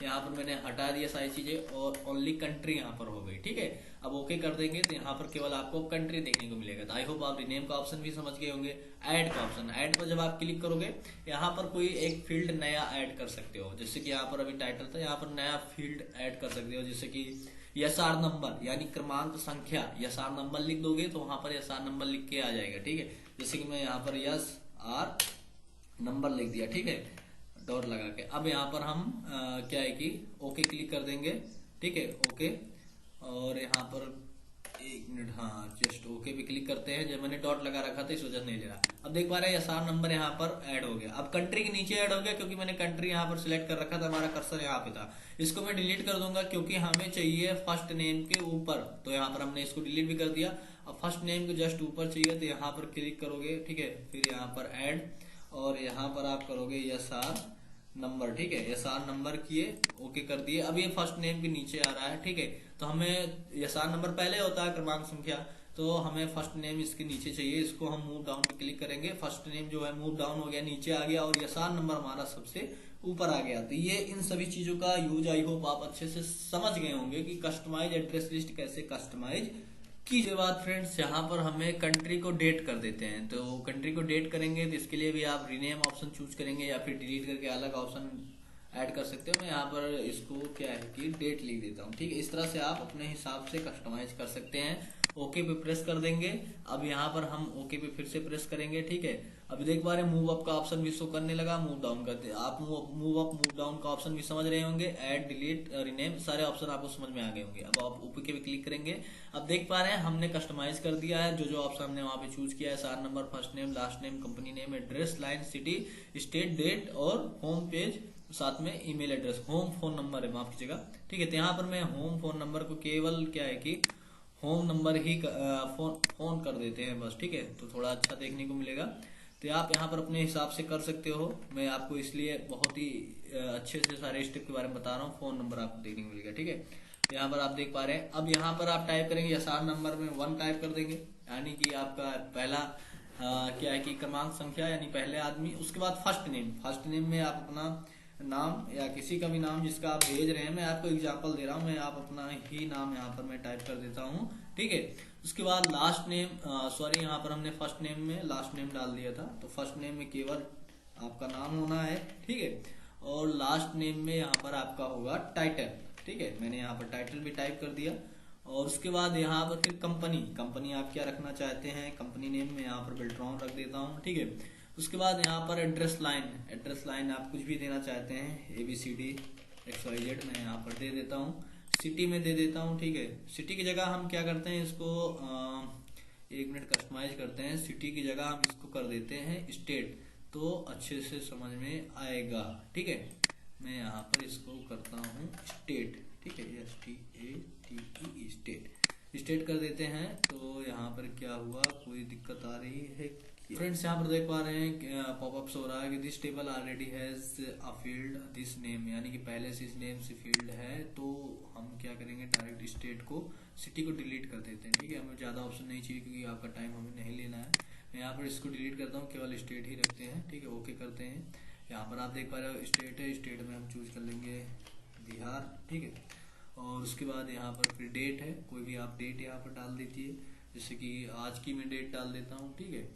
Speaker 1: यहाँ पर मैंने हटा दिया सारी चीजें और ओनली कंट्री यहाँ पर हो गई। ठीक है, अब ओके कर देंगे तो यहाँ पर केवल आपको कंट्री देखने को मिलेगा। तो आई होप आप रीनेम का ऑप्शन भी समझ गए होंगे। ऐड का ऑप्शन, ऐड पर जब आप क्लिक करोगे यहाँ पर कोई एक फील्ड नया ऐड कर सकते हो। जैसे कि यहाँ पर अभी टाइटल था, यहाँ पर नया फील्ड ऐड कर सकते हो, जैसे कि एसआर नंबर यानी क्रमांक संख्या, एसआर नंबर लिख दोगे तो वहां पर एसआर नंबर लिख के आ जाएगा। ठीक है, जैसे कि मैं यहाँ पर एसआर नंबर लिख दिया। ठीक है, डॉट लगा के। अब यहाँ पर हम क्या है कि ओके क्लिक कर देंगे। ठीक है, ओके, और यहाँ पर 1 मिनट, हाँ जस्ट ओके पे क्लिक करते हैं। जब मैंने डॉट लगा रखा था इस वजह से नहीं ले रहा। अब देख पा रहे हैं एसआर नंबर यहाँ पर ऐड हो गया। अब कंट्री के नीचे ऐड हो गया क्योंकि मैंने कंट्री यहाँ पर सिलेक्ट कर रखा था, हमारा कर्सर यहाँ पे था। इसको मैं डिलीट कर दूंगा क्योंकि हमें चाहिए फर्स्ट नेम के ऊपर, तो यहाँ पर हमने इसको डिलीट भी कर दिया। अब फर्स्ट नेम के जस्ट ऊपर चाहिए तो यहाँ पर क्लिक करोगे। ठीक है, फिर यहाँ पर ऐड और यहाँ पर आप करोगे एसआर नंबर। ठीक है, एसआर नंबर किए, ओके कर दिए। अब ये फर्स्ट नेम के नीचे आ रहा है। ठीक है, तो हमें एसआर नंबर पहले होता है क्रमांक संख्या, तो हमें फर्स्ट नेम इसके नीचे चाहिए। इसको हम मूव डाउन पे क्लिक करेंगे, फर्स्ट नेम जो है मूव डाउन हो गया, नीचे आ गया और एसआर नंबर हमारा सबसे ऊपर आ गया। तो ये इन सभी चीजों का यूज आई होप आप अच्छे से समझ गए होंगे कि कस्टमाइज एड्रेस लिस्ट कैसे कस्टमाइज की। के बाद फ्रेंड्स यहाँ पर हमें कंट्री को डेट कर देते हैं, तो कंट्री को डेट करेंगे तो इसके लिए भी आप रीनेम ऑप्शन चूज करेंगे या फिर डिलीट करके अलग ऑप्शन ऐड कर सकते हो। मैं यहाँ पर इसको क्या है कि डेट लिख देता हूँ। ठीक है, इस तरह से आप अपने हिसाब से कस्टमाइज कर सकते हैं। ओके पे प्रेस कर देंगे। अब यहाँ पर हम ओके पे फिर से प्रेस करेंगे। ठीक है, अभी देख पा रहे हैं मूव अप का ऑप्शन भी शो करने लगा, मूव डाउन करते आप मूव अप मूव डाउन का ऑप्शन भी समझ रहे होंगे, ऐड, डिलीट, रीनेम, सारे ऑप्शन आपको समझ में आ गए होंगे। अब आप ओके पे क्लिक करेंगे। अब देख पा रहे हैं हमने कस्टमाइज कर दिया है, जो जो ऑप्शन हमने वहां पे चूज किया है, SR number, first name, last name, company name, address line, city, state, date और होम पेज, साथ में email address, home phone number है, माफ कीजिएगा। ठीक है, तो यहाँ पर मैं होम फोन नंबर को केवल क्या है कि होम नंबर ही फोन कर देते हैं बस। ठीक है, तो थोड़ा अच्छा देखने को मिलेगा। तो आप यहाँ पर अपने हिसाब से कर सकते हो। मैं आपको इसलिए बहुत ही अच्छे से सारे स्टेप के बारे में बता रहा हूँ। फोन नंबर आपको देखने को मिलेगा। ठीक है, तो यहाँ पर आप देख पा रहे हैं। अब यहाँ पर आप टाइप करेंगे एसआर नंबर में 1 टाइप कर देंगे, यानी कि आपका पहला क्या है कि क्रमांक संख्या यानी पहले आदमी। उसके बाद फर्स्ट नेम, फर्स्ट नेम में आप अपना नाम या किसी का भी नाम जिसका आप भेज रहे हैं, मैं आपको एग्जांपल दे रहा हूं, मैं आप अपना ही नाम यहाँ पर मैं टाइप कर देता हूं। ठीक है, उसके बाद लास्ट नेम, सॉरी यहाँ पर हमने फर्स्ट नेम में लास्ट नेम डाल दिया था, तो फर्स्ट नेम में केवल आपका नाम होना है। ठीक है, और लास्ट नेम में यहाँ पर आपका होगा टाइटल। ठीक है, मैंने यहाँ पर टाइटल भी टाइप कर दिया। और उसके बाद यहाँ पर फिर कंपनी आप क्या रखना चाहते हैं, कंपनी नेम में यहाँ पर बेल्ट्रॉन रख देता हूँ, ठीक है। उसके बाद यहाँ पर एड्रेस लाइन आप कुछ भी देना चाहते हैं, ABCD XYZ मैं यहाँ पर दे देता हूँ। सिटी में दे देता हूँ, ठीक है। सिटी की जगह हम क्या करते हैं, इसको 1 मिनट कस्टमाइज करते हैं। सिटी की जगह हम इसको कर देते हैं स्टेट, तो अच्छे से समझ में आएगा, ठीक है। मैं यहाँ पर इसको करता हूँ स्टेट, ठीक है, STATE स्टेट कर देते हैं। तो यहाँ पर क्या हुआ, कोई दिक्कत आ रही है फ्रेंड्स? यहाँ पर देख पा रहे हैं पॉपअप्स हो रहा है कि this table already has a field this name, यानी कि पहले से इस नेम से फील्ड है। तो हम क्या करेंगे, डायरेक्ट स्टेट को, सिटी को डिलीट कर देते हैं, ठीक है। हमें ज़्यादा ऑप्शन नहीं चाहिए क्योंकि आपका टाइम हमें नहीं लेना है। मैं यहाँ पर इसको डिलीट करता हूँ, केवल स्टेट ही रखते हैं, ठीक है। ओके करते हैं। यहाँ पर आप देख पा रहे हो स्टेट है, स्टेट में हम चूज कर लेंगे बिहार, ठीक है। और उसके बाद यहाँ पर फिर डेट है, कोई भी आप डेट यहाँ पर डाल दीजिए, जैसे कि आज की मैं डेट डाल देता हूँ, ठीक है।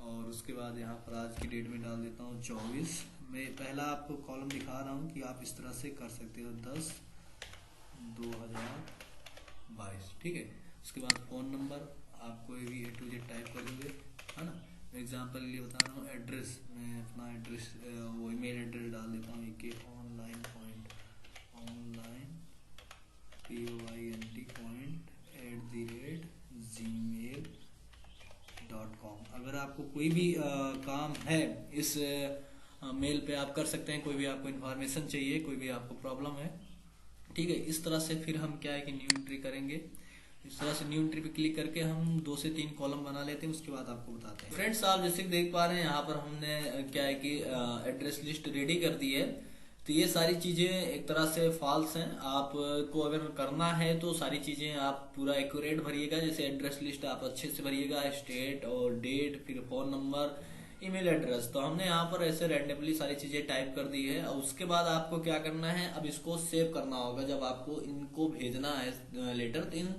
Speaker 1: और उसके बाद यहाँ पर आज की डेट में डाल देता हूँ 24। मैं पहला आपको कॉलम दिखा रहा हूँ कि आप इस तरह से कर सकते हो, 10/2022, ठीक है। उसके बाद फ़ोन नंबर आप कोई भी A to Z टाइप कर दोगे, है ना। एग्जाम्पल के लिए बता रहा हूँ। एड्रेस, मैं अपना एड्रेस वो ईमेल एड्रेस डाल देता हूँ, कि ऑनलाइन point@gmail.com। अगर आपको कोई भी काम है इस मेल पे आप कर सकते हैं, कोई भी आपको इन्फॉर्मेशन चाहिए, कोई भी आपको प्रॉब्लम है, ठीक है। इस तरह से फिर हम क्या है कि न्यू एंट्री करेंगे। इस तरह से न्यू एंट्री पे क्लिक करके हम 2 से 3 कॉलम बना लेते हैं, उसके बाद आपको बताते हैं। फ्रेंड्स आप जैसे देख पा रहे हैं यहाँ पर हमने क्या है कि एड्रेस लिस्ट रेडी कर दी है। तो ये सारी चीजें एक तरह से फॉल्स हैं, आपको अगर करना है तो सारी चीजें आप पूरा एक्यूरेट भरिएगा। जैसे एड्रेस लिस्ट आप अच्छे से भरिएगा, स्टेट और डेट, फिर फोन नंबर, ईमेल एड्रेस। तो हमने यहाँ पर ऐसे रैंडमली सारी चीजें टाइप कर दी है। और उसके बाद आपको क्या करना है, अब इसको सेव करना होगा। जब आपको इनको भेजना है लेटर, तो इन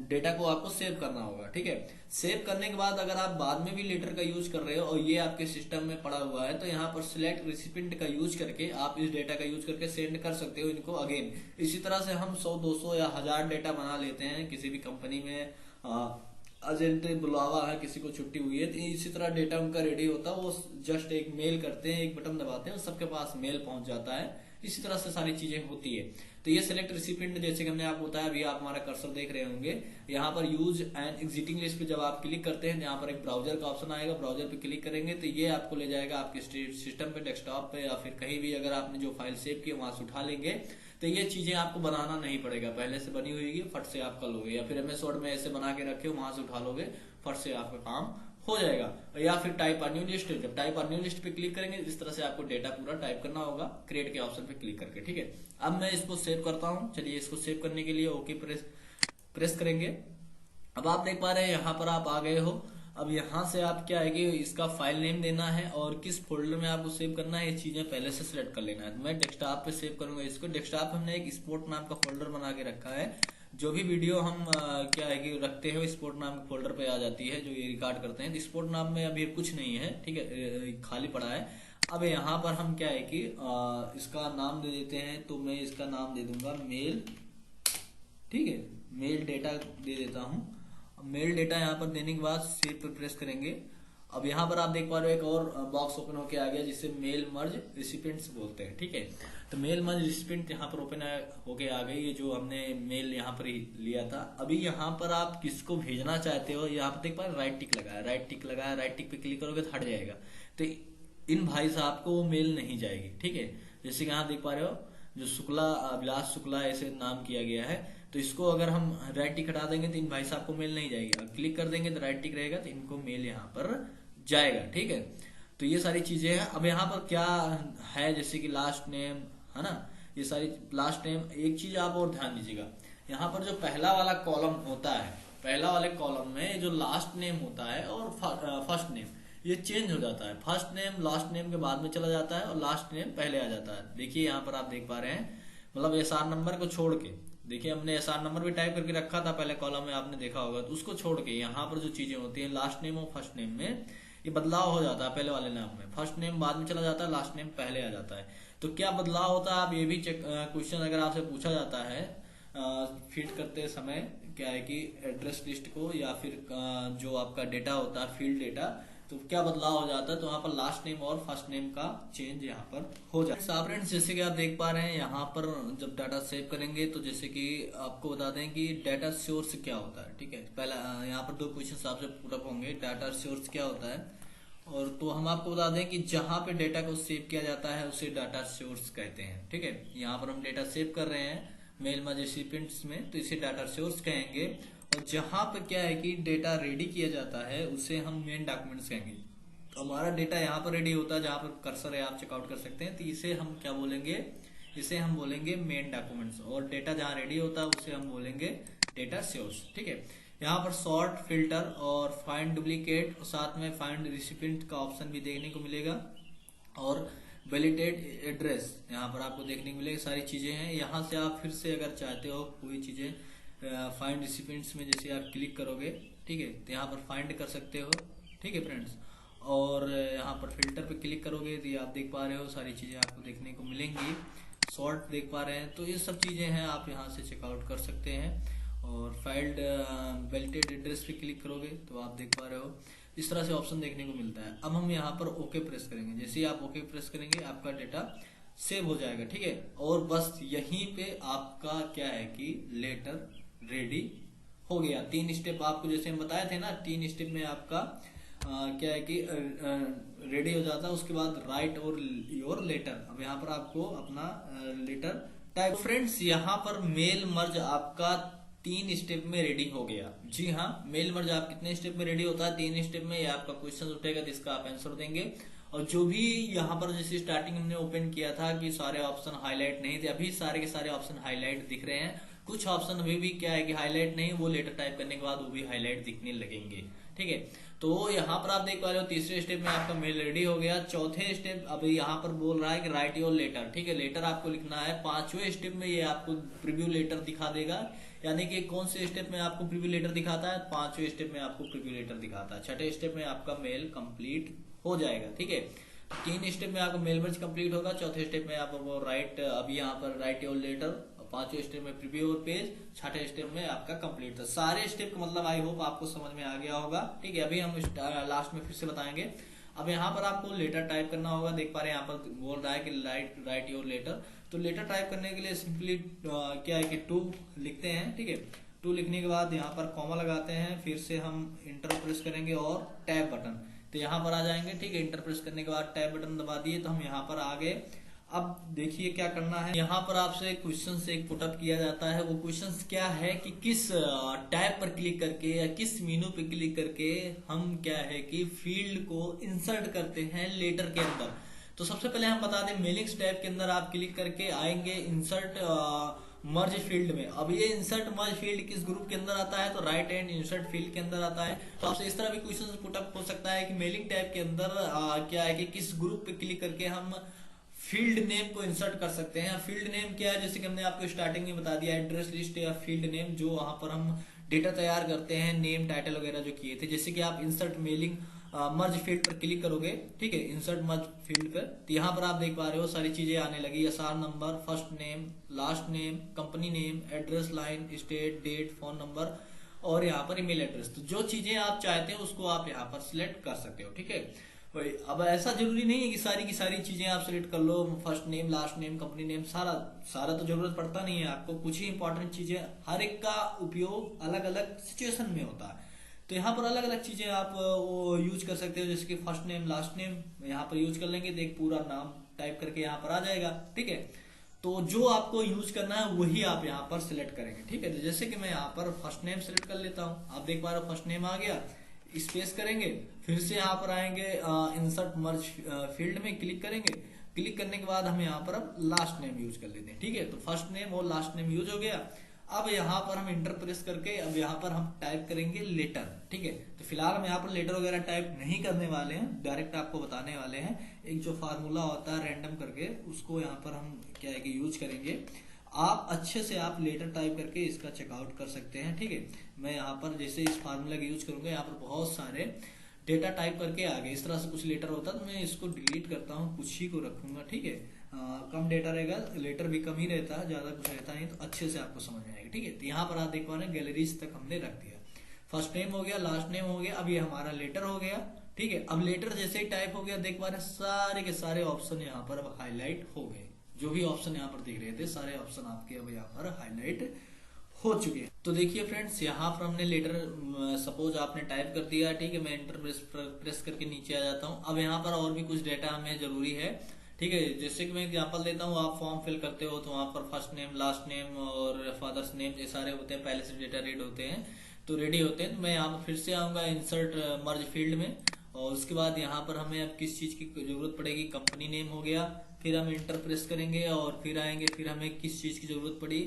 Speaker 1: डेटा को आपको सेव करना होगा, ठीक है। सेव करने के बाद अगर आप बाद में भी लेटर का यूज कर रहे हो और ये आपके सिस्टम में पड़ा हुआ है, तो यहाँ पर सिलेक्ट रेसिपिएंट का यूज करके आप इस डेटा का यूज करके सेंड कर सकते हो इनको अगेन। इसी तरह से हम 100, 200 या 1000 डेटा बना लेते हैं किसी भी कंपनी में। अर्जेंट बुलावा है, किसी को छुट्टी हुई है, तो इसी तरह डेटा उनका रेडी होता है। वो जस्ट एक मेल करते हैं, एक बटन दबाते हैं, सबके पास मेल पहुंच जाता है। इसी तरह से सारी चीजें होती है। तो ये सिलेक्ट रेसिपिएंट जैसे कि हमने आपको बताया, अभी आप हमारा कर्सर देख रहे होंगे। यहाँ पर यूज एंड एग्जिटिंग लिस्ट पे जब आप क्लिक करते हैं, यहाँ पर एक ब्राउजर का ऑप्शन आएगा। ब्राउजर पे क्लिक करेंगे तो ये आपको ले जाएगा आपके सिस्टम पे, डेस्कटॉप पे, या फिर कहीं भी अगर आपने जो फाइल सेव की वहां से उठा लेंगे। तो ये चीजें आपको बनाना नहीं पड़ेगा, पहले से बनी हुई है, फट से आप कर लोगे। या फिर MS वर्ड में ऐसे बना के रखे हो, वहां से उठा लोगे, फट से आपका काम हो जाएगा। या फिर टाइप न्यू लिस्ट, जब टाइप न्यू लिस्ट पे क्लिक करेंगे, इस तरह से आपको डेटा पूरा टाइप करना होगा क्रिएट के ऑप्शन पे क्लिक करके, ठीक है। अब मैं इसको सेव करता हूं। चलिए इसको सेव करने के लिए ओके प्रेस करेंगे। अब आप देख पा रहे हैं यहाँ पर आप आ गए हो। अब यहाँ से आप क्या है कि इसका फाइल नेम देना है और किस फोल्डर में आपको सेव करना है, ये चीजें पहले से सिलेक्ट कर लेना है। तो मैं डेस्कटॉप पे सेव करूंगा इसको। डेस्कटॉप हमने एक स्पोर्ट नाम का फोल्डर बना के रखा है। जो भी वीडियो हम क्या है कि रखते हैं स्पोर्ट नाम के फोल्डर पे आ जाती है, जो ये रिकॉर्ड करते हैं। स्पोर्ट नाम में अभी कुछ नहीं है, ठीक है, खाली पड़ा है। अब यहाँ पर हम क्या है कि इसका नाम दे देते हैं। तो मैं इसका नाम दे दूंगा मेल, ठीक है, मेल डेटा दे देता हूँ। मेल डेटा यहाँ पर देने के बाद सेव पर प्रेस करेंगे। अब यहाँ पर आप देख पा रहे हो एक और बॉक्स ओपन होके आ गया, जिसे मेल मर्ज रेसिपिएंट्स बोलते हैं, ठीक है। तो मेल मर्ज रेसिपिएंट यहाँ पर ओपन होके आ गई, ये जो हमने मेल यहाँ पर लिया था। अभी यहाँ पर आप किसको भेजना चाहते हो, यहाँ पर देख पा रहे राइट टिक लगाया, राइट टिक पे क्लिक करोगे तो हट जाएगा। तो इन भाई साहब को वो मेल नहीं जाएगी, ठीक है। जैसे कि यहाँ देख पा रहे हो जो शुक्ला, अभिलाष शुक्ला ऐसे नाम किया गया है। तो इसको अगर हम राइट टिक हटा देंगे तो इन भाई साहब को मेल नहीं जाएगी। अगर क्लिक कर देंगे तो राइट टिक रहेगा, तो इनको मेल यहाँ पर जाएगा, ठीक है। तो ये सारी चीजें हैं। अब यहाँ पर क्या है, जैसे कि लास्ट नेम है ना, ये सारी लास्ट नेम। एक चीज आप और ध्यान दीजिएगा, यहाँ पर जो पहला वाला कॉलम होता है, पहला वाले कॉलम में जो लास्ट नेम होता है और फर्स्ट नेम, ये चेंज हो जाता है। फर्स्ट नेम लास्ट नेम के बाद में चला जाता है और लास्ट नेम पहले आ जाता है। देखिए यहाँ पर आप देख पा रहे हैं, मतलब SR नंबर को छोड़ के, देखिए हमने SR नंबर भी टाइप करके रखा था पहले कॉलम में, आपने देखा होगा। तो उसको छोड़ के यहाँ पर जो चीजें होती है लास्ट नेम और फर्स्ट नेम में, ये बदलाव हो जाता है। पहले वाले नाम में फर्स्ट नेम बाद में चला जाता है, लास्ट नेम पहले आ जाता है। तो क्या बदलाव होता है, आप ये भी क्वेश्चन अगर आपसे पूछा जाता है फीड करते समय क्या है कि एड्रेस लिस्ट को या फिर जो आपका डेटा होता है फील्ड डेटा, तो क्या बदलाव हो जाता है, तो यहाँ पर लास्ट नेम और फर्स्ट नेम का चेंज यहाँ पर हो जाता है। फ्रेंड्स जैसे कि आप देख पा रहे हैं यहाँ पर जब डाटा सेव करेंगे तो जैसे कि आपको बता दें कि डाटा सोर्स क्या होता है। ठीक है, पहला यहाँ पर 2 क्वेश्चन आपसे पूरा होंगे, डाटा सोर्स क्या होता है, और तो हम आपको बता दें कि जहां पे डेटा को सेव किया जाता है उसे डाटा सोर्स कहते हैं। ठीक है, यहाँ पर हम डेटा सेव कर रहे हैं मेल मर्ज रिसिपिएंट्स में, तो इसे डाटा सोर्स कहेंगे। और जहां पर क्या है कि डेटा रेडी किया जाता है उसे हम मेन डॉक्यूमेंट्स कहेंगे। तो हमारा डेटा यहाँ पर रेडी होता है, जहां पर कर्सर है आप चेकआउट कर सकते हैं, तो इसे हम क्या बोलेंगे, इसे हम बोलेंगे मेन डॉक्यूमेंट्स। और डेटा जहां रेडी होता है उसे हम बोलेंगे डेटा सोर्स। ठीक है, यहाँ पर सॉर्ट, फिल्टर और फाइंड डुप्लीकेट और साथ में फाइंड रिसिपिएंट का ऑप्शन भी देखने को मिलेगा, और वैलिडेट एड्रेस यहाँ पर आपको देखने को मिलेगा। सारी चीजें हैं, यहाँ से आप फिर से अगर चाहते हो कोई चीजें फाइंड रिसिपिएंट्स में जैसे आप क्लिक करोगे, ठीक है, तो यहाँ पर फाइंड कर सकते हो। ठीक है फ्रेंड्स, और यहाँ पर फिल्टर पे क्लिक करोगे तो ये आप देख पा रहे हो सारी चीजें आपको देखने को मिलेंगी। सॉर्ट देख पा रहे हैं, तो ये सब चीजें हैं, आप यहाँ से चेकआउट कर सकते हैं। और फाइल्ड वैलिडेट एड्रेस पे क्लिक करोगे तो आप देख पा रहे हो इस तरह से ऑप्शन देखने को मिलता है। अब हम यहाँ पर ओके प्रेस करेंगे, जैसे ही आप ओके प्रेस करेंगे आपका डेटा सेव हो जाएगा। ठीक है, और बस यहीं पे आपका क्या है कि लेटर रेडी हो गया। 3 स्टेप आपको जैसे हम बताए थे ना, 3 स्टेप में आपका क्या है कि रेडी हो जाता है। उसके बाद राइट और योर लेटर, अब यहाँ पर आपको अपना लेटर टाइप। फ्रेंड्स यहाँ पर मेल मर्ज आपका 3 स्टेप में रेडी हो गया। जी हाँ, मेल मर्ज आप कितने स्टेप में रेडी होता है, 3 स्टेप में। ये आपका क्वेश्चन उठेगा तो इसका आप आंसर देंगे। और जो भी यहाँ पर जैसे स्टार्टिंग हमने ओपन किया था कि सारे ऑप्शन हाईलाइट नहीं थे, अभी सारे के सारे ऑप्शन हाईलाइट दिख रहे हैं। कुछ ऑप्शन अभी भी क्या है कि हाईलाइट नहीं, वो लेटर टाइप करने के बाद वो भी हाईलाइट दिखने लगेंगे। ठीक है, तो यहाँ पर आप देख पा रहे हो तीसरे स्टेप में आपका मेल रेडी हो गया। चौथे स्टेप अभी यहाँ पर बोल रहा है कि राइट योर लेटर। ठीक है, लेटर आपको लिखना है। 5वें स्टेप में ये आपको प्रीव्यू लेटर दिखा देगा, यानी कि कौन से स्टेप में आपको प्रीव्यू लेटर दिखाता है, 5वें स्टेप में आपको प्रीव्यू लेटर दिखाता है। 6ठे स्टेप में आपका मेल कंप्लीट हो जाएगा। ठीक है, 3 स्टेप में आपका मेल मर्ज कंप्लीट होगा। चौथे स्टेप में आपको राइट, अभी यहाँ पर राइट योर लेटर, 5वें स्टेप में प्रीव्यू और पेज, 6ठे स्टेप में आपका कंप्लीट था। सारे स्टेप का मतलब आई होप आपको समझ में आ गया होगा। ठीक है, अभी हम लास्ट में फिर से बताएंगे। अब यहाँ पर आपको लेटर टाइप करना होगा। देख पा रहे हैं यहाँ पर बोल रहा है कि राइट योर लेटर। तो लेटर टाइप करने के लिए सिंपली क्या है कि 2 लिखते हैं। ठीक है, 2 लिखने के बाद यहाँ पर कॉमा लगाते हैं, फिर से हम इंटर प्रेस करेंगे और टैब बटन, तो यहाँ पर आ जाएंगे। ठीक है, इंटर प्रेस करने के बाद टैब बटन दबा दिए तो हम यहाँ पर आ गए। अब देखिए क्या करना है, यहाँ पर आपसे क्वेश्चन से एक पुटअप किया जाता है। वो क्वेश्चन क्या है कि किस टैब पर क्लिक करके या किस मेनू पे क्लिक करके हम क्या है कि फील्ड को इंसर्ट करते हैं लेटर के अंदर। तो सबसे पहले हम बता दें, मेलिंग्स टैब के अंदर आप क्लिक करके आएंगे इंसर्ट मर्ज फील्ड में। अब ये इंसर्ट मर्ज फील्ड किस ग्रुप के अंदर आता है, तो राइट हैंड इंसर्ट फील्ड के अंदर आता है। तो आपसे इस तरह भी क्वेश्चन पुटअप हो सकता है कि मेलिंग टैब के अंदर क्या है कि किस ग्रुप पे क्लिक करके हम फील्ड नेम को इंसर्ट कर सकते हैं। फील्ड नेम क्या है, जैसे कि हमने आपको स्टार्टिंग में बता दिया, एड्रेस लिस्ट या फील्ड नेम, जो वहां पर हम डेटा तैयार करते हैं, नेम टाइटल वगैरह जो किए थे। जैसे कि आप इंसर्ट मेलिंग मर्ज फील्ड पर क्लिक करोगे, ठीक है, इंसर्ट मर्ज फील्ड पर, तो यहाँ पर आप देख पा रहे हो सारी चीजें आने लगी। SR number, first name, last name, company name, address line, state, date, phone number और यहाँ पर ईमेल एड्रेस। तो जो चीजें आप चाहते हैं उसको आप यहाँ पर सिलेक्ट कर सकते हो। ठीक है, अब ऐसा जरूरी नहीं है कि सारी की सारी चीजें आप सिलेक्ट कर लो, first name, last name, company name, सारा तो जरूरत पड़ता नहीं है आपको। कुछ ही इंपॉर्टेंट चीजें, हर एक का उपयोग अलग अलग सिचुएशन में होता है, तो यहाँ पर अलग अलग चीजें आप वो यूज कर सकते हो। जैसे कि फर्स्ट नेम, लास्ट नेम यहाँ पर यूज कर लेंगे तो एक पूरा नाम टाइप करके यहाँ पर आ जाएगा। ठीक है, तो जो आपको यूज करना है वही आप यहाँ पर सिलेक्ट करेंगे। ठीक है, तो जैसे कि मैं यहाँ पर फर्स्ट नेम सिलेक्ट कर लेता हूँ, आप देख पा रहे हो फर्स्ट नेम आ गया, स्पेस करेंगे, फिर से यहाँ पर आएंगे इंसर्ट मर्ज फील्ड में क्लिक करेंगे। क्लिक करने के बाद हम यहाँ पर अब लास्ट नेम यूज कर लेते हैं। ठीक है, तो फर्स्ट नेम और लास्ट नेम यूज हो गया। अब यहाँ पर हम इंटर प्रेस करके अब यहाँ पर हम टाइप करेंगे लेटर। ठीक है, तो फिलहाल हम यहाँ पर लेटर वगैरह टाइप नहीं करने वाले हैं, डायरेक्ट आपको बताने वाले हैं। एक जो फार्मूला होता है रैंडम करके, उसको यहाँ पर हम क्या है कि यूज करेंगे। आप अच्छे से आप लेटर टाइप करके इसका चेकआउट कर सकते हैं। ठीक है, मैं यहाँ पर जैसे इस फार्मूला का यूज करूंगा, यहाँ पर बहुत सारे डेटा टाइप करके आ गए। इस तरह से कुछ लेटर होता है तो मैं इसको डिलीट करता हूँ, कुछ ही को रखूंगा। ठीक है, कम डेटा रहेगा, लेटर भी कम ही रहता है, ज्यादा कुछ रहता नहीं, तो अच्छे से आपको समझ में आएगा। ठीक है, तो यहाँ पर आप देख पा रहे हैं गैलरीज तक हमने रख दिया, फर्स्ट नेम हो गया, लास्ट नेम हो गया, अब ये हमारा लेटर हो गया। ठीक है, अब लेटर जैसे ही टाइप हो गया देख पा रहे हैं सारे के सारे ऑप्शन यहाँ पर अब हाईलाइट हो गए। जो भी ऑप्शन यहाँ पर दिख रहे थे सारे ऑप्शन आपके अब यहाँ पर हाईलाइट हो चुके हैं। तो देखिए फ्रेंड्स, यहाँ पर हमने लेटर सपोज आपने टाइप कर दिया। ठीक है, मैं एंटर प्रेस करके नीचे आ जाता हूँ। अब यहाँ पर और भी कुछ डेटा हमें जरूरी है। ठीक है, जैसे कि मैं एग्जांपल देता हूँ, आप फॉर्म फिल करते हो तो वहां पर फर्स्ट नेम, लास्ट नेम और फादर्स नेम ये सारे होते हैं, पहले से डेटा रेड होते हैं, तो रेडी होते हैं। तो मैं यहाँ पर फिर से आऊंगा इंसर्ट मर्ज फील्ड में, और उसके बाद यहाँ पर हमें अब किस चीज की जरूरत पड़ेगी, कंपनी नेम हो गया, फिर हम इंटर प्रेस करेंगे और फिर आएंगे, फिर हमें किस चीज की जरूरत पड़ी,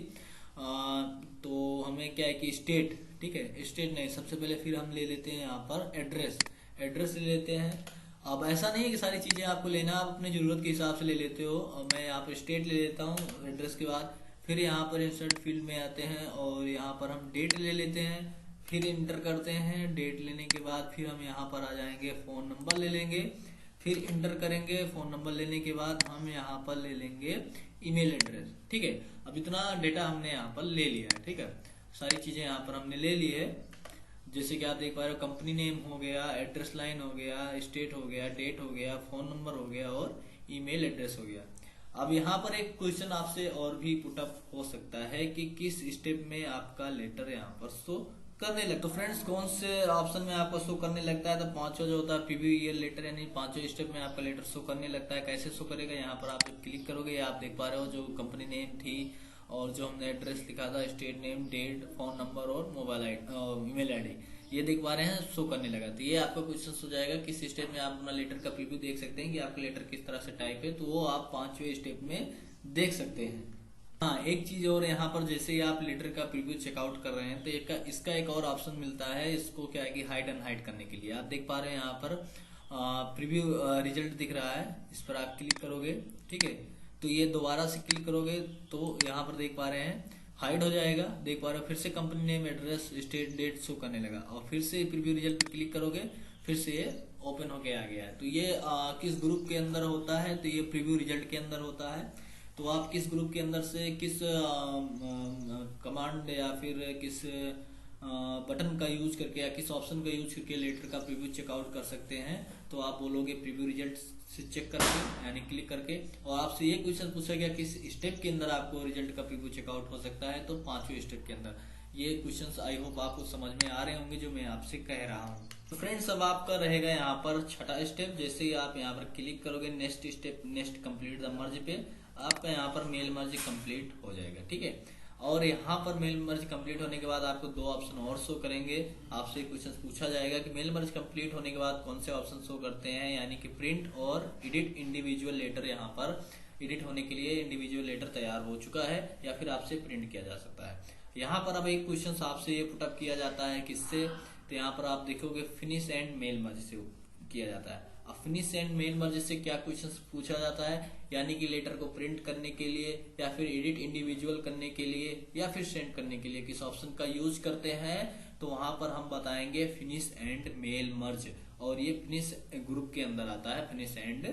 Speaker 1: तो हमें क्या है कि स्टेट। ठीक है, स्टेट नहीं, सबसे पहले फिर हम ले लेते हैं यहाँ पर एड्रेस ले लेते हैं। अब ऐसा नहीं है कि सारी चीजें आपको लेना, आप अपनी जरूरत के हिसाब से ले लेते हो। और मैं यहाँ पर स्टेट ले लेता हूँ एड्रेस के बाद, फिर यहाँ पर इंसर्ट फील्ड में आते हैं और यहाँ पर हम डेट ले लेते हैं, फिर इंटर करते हैं। डेट लेने के बाद फिर हम यहाँ पर आ जाएंगे, फोन नंबर ले लेंगे, फिर इंटर करेंगे। फोन नंबर लेने के बाद हम यहाँ पर ले लेंगे ईमेल एड्रेस। ठीक है, अब इतना डेटा हमने यहाँ पर ले लिया है। ठीक है, सारी चीजें यहाँ पर हमने ले ली है। जैसे कि आप देख पा रहे हो, कंपनी नेम हो गया, एड्रेस लाइन हो गया, स्टेट हो गया, डेट हो गया, फोन नंबर हो गया और ईमेल एड्रेस हो गया। अब यहाँ पर एक क्वेश्चन आपसे और भी पुटअप हो सकता है कि किस स्टेप में आपका लेटर यहाँ पर शो करने लगता है। तो फ्रेंड्स, कौन से ऑप्शन में आपको शो करने लगता है, तो पांचों जो होता है प्रीव्यू ईयर लेटर, यानी पांचों स्टेप में आपका लेटर शो करने लगता है। कैसे शो करेगा, यहाँ पर आप क्लिक करोगे, आप देख पा रहे हो जो कंपनी नेम थी और जो हमने एड्रेस लिखा था, state name, date, phone number और मोबाइल ईमेल आईडी, ये देख पा रहे हैं शो करने लगा। तो ये आपका क्वेश्चन हो जाएगा किस स्टेप में आप अपना लेटर का प्रीव्यू देख सकते हैं कि आपका लेटर किस तरह से टाइप है, तो वो आप पांचवें स्टेप में देख सकते हैं। हाँ, एक चीज और, यहाँ पर जैसे ही आप लेटर का प्रीव्यू चेकआउट कर रहे हैं तो इसका एक और ऑप्शन मिलता है। इसको क्या है कि हाइड एंड हाइड करने के लिए आप देख पा रहे हैं यहाँ पर प्रीव्यू रिजल्ट दिख रहा है, इस पर आप क्लिक करोगे। ठीक है, तो ये दोबारा से क्लिक करोगे तो यहाँ पर देख पा रहे हैं हाइड हो जाएगा। देख पा रहे हो, फिर से company name, address, state, date show करने लगा, और फिर से प्रीव्यू रिजल्ट पे क्लिक करोगे, फिर से ये ओपन होके आ गया है। तो ये किस ग्रुप के अंदर होता है, तो ये प्रीव्यू रिजल्ट के अंदर होता है। तो आप किस ग्रुप के अंदर से किस कमांड या फिर किस बटन का यूज करके या किस ऑप्शन का यूज करके लेटर का प्रीव्यू चेकआउट कर सकते हैं, तो आप बोलोगे प्रीव्यू रिजल्ट से चेक करके, यानी क्लिक करके। और आपसे ये क्वेश्चन पूछा गया किस स्टेप के अंदर आपको रिजल्ट का प्रीव्यू चेकआउट हो सकता है, तो पांचवें स्टेप के अंदर। ये क्वेश्चंस आई होप आपको समझ में आ रहे होंगे जो मैं आपसे कह रहा हूँ। तो फ्रेंड्स, अब आपका रहेगा यहाँ पर छठा स्टेप। जैसे ही आप यहाँ पर क्लिक करोगे next step, next complete the merge पे, आपका यहाँ पर मेल मर्ज कंप्लीट हो जाएगा। ठीक है, और यहाँ पर मेल मर्ज कंप्लीट होने के बाद आपको दो ऑप्शन और शो करेंगे। आपसे क्वेश्चन पूछा जाएगा कि मेल मर्ज कंप्लीट होने के बाद कौन से ऑप्शन शो करते हैं, यानी कि प्रिंट और एडिट इंडिविजुअल लेटर। यहाँ पर एडिट होने के लिए इंडिविजुअल लेटर तैयार हो चुका है या फिर आपसे प्रिंट किया जा सकता है। यहाँ पर अब एक क्वेश्चन आपसे ये पुटअप किया जाता है किससे, तो यहाँ पर आप देखोगे फिनिश एंड मेल मर्ज से किया जाता है। अब फिनिश एंड मेल मर्ज से क्या क्वेश्चन पूछा जाता है, यानी कि लेटर को प्रिंट करने के लिए या फिर एडिट इंडिविजुअल करने के लिए या फिर सेंड करने के लिए किस ऑप्शन का यूज करते हैं, तो वहां पर हम बताएंगे फिनिश एंड मेल मर्ज, और ये फिनिश ग्रुप के अंदर आता है, फिनिश एंड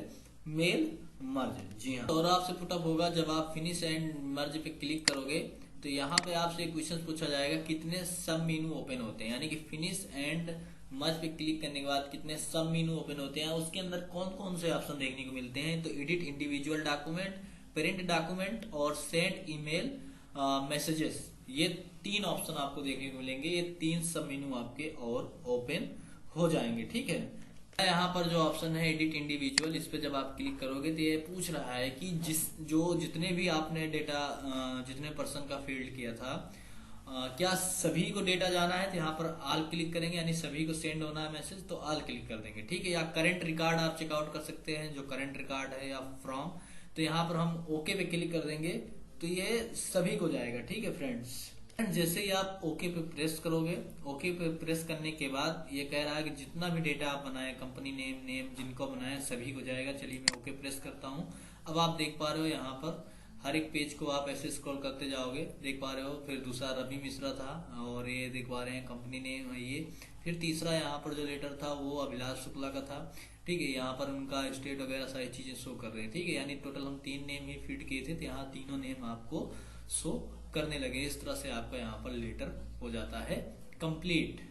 Speaker 1: मेल मर्ज। जी हाँ, और आपसे पुटअप होगा जब आप फिनिश एंड मर्ज पे क्लिक करोगे तो यहाँ पे आपसे क्वेश्चन पूछा जाएगा कितने सब मेनू ओपन होते हैं, यानी कि फिनिश एंड मर्ज पे क्लिक करने के बाद कितने सब मेनू ओपन होते हैं, उसके अंदर कौन कौन से ऑप्शन देखने को मिलते हैं। तो edit individual document, print document और सेंड ईमेल मैसेजेस, ये तीन ऑप्शन आपको देखने को मिलेंगे। ये तीन सब मेनू आपके और ओपन हो जाएंगे। ठीक है, यहाँ पर जो ऑप्शन है एडिट इंडिविजुअल, इस पे जब आप क्लिक करोगे तो ये पूछ रहा है कि जितने भी आपने डेटा, जितने पर्सन का फील्ड किया था, क्या सभी को डेटा जाना है, तो यहाँ पर ऑल क्लिक करेंगे, यानी सभी को सेंड होना है मैसेज, तो ऑल क्लिक कर देंगे। ठीक है, या करंट रिकॉर्ड आप चेकआउट कर सकते हैं, जो करंट रिकॉर्ड है, या फ्रॉम, तो यहाँ पर हम ओके पे क्लिक कर देंगे तो ये सभी को जाएगा। ठीक है फ्रेंड्स, जैसे ही आप ओके पे प्रेस करोगे, ओके पे प्रेस करने के बाद ये कह रहा है कि जितना भी डेटा आप बनाए, कंपनी नेम जिनको बनाए सभी को जाएगा। चलिए मैं ओके प्रेस करता हूँ। अब आप देख पा रहे हो यहाँ पर हर एक पेज को आप ऐसे स्क्रॉल करते जाओगे, देख पा रहे हो। फिर दूसरा रवि मिश्रा था, और ये देख पा रहे हैं कंपनी नेम ये, फिर तीसरा यहाँ पर जो लेटर था वो अभिलाष शुक्ला का था, ठीक है। यहाँ पर उनका स्टेट वगैरह सारी चीजें शो कर रही है, ठीक है। यानी टोटल हम 3 नेम ही फीड किए थे, तो यहाँ तीनों नेम आपको शो करने लगे। इस तरह से आपका यहाँ पर लेटर हो जाता है कंप्लीट।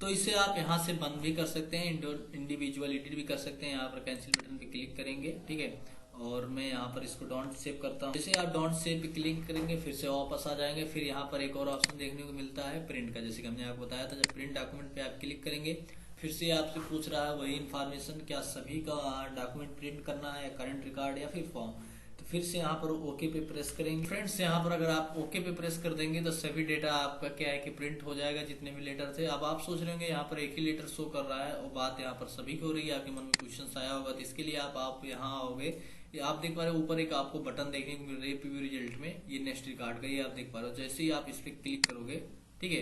Speaker 1: तो इसे आप यहाँ से बंद भी कर सकते हैं, इंडिविजुअल एडिट भी कर सकते हैं। यहाँ पर कैंसिल बटन पे क्लिक करेंगे, ठीक है। और मैं यहाँ पर इसको डोंट सेव करता हूँ। जैसे आप डोंट सेव पे क्लिक करेंगे फिर से वापस आ जाएंगे। फिर यहाँ पर एक और ऑप्शन देखने को मिलता है प्रिंट का, जैसे कि हमने आपको बताया था। जब प्रिंट डॉक्यूमेंट पे आप क्लिक करेंगे फिर से आपसे पूछ रहा है वही इन्फॉर्मेशन, क्या सभी का डॉक्यूमेंट प्रिंट करना है, करंट रिकॉर्ड या फिर फॉर्म। तो फिर से यहाँ पर ओके पे प्रेस करेंगे। फ्रेंड्स यहाँ पर अगर आप ओके पे प्रेस कर देंगे तो सभी डेटा आपका क्या है कि प्रिंट हो जाएगा, जितने भी लेटर थे। अब आप सोच रहे होंगे यहाँ पर एक ही लेटर शो कर रहा है और बात यहाँ पर सभी की हो रही है, आपके मन में क्वेश्चन आया होगा। तो इसके लिए आप यहाँ आओगे, आप देख पा रहे हो ऊपर एक आपको बटन देखने को मिल रही है प्रीव्यू रिजल्ट में, ये नेक्स्ट रिकॉर्ड का, ये आप देख पा रहे हो। जैसे ही आप इस पर क्लिक करोगे, ठीक है,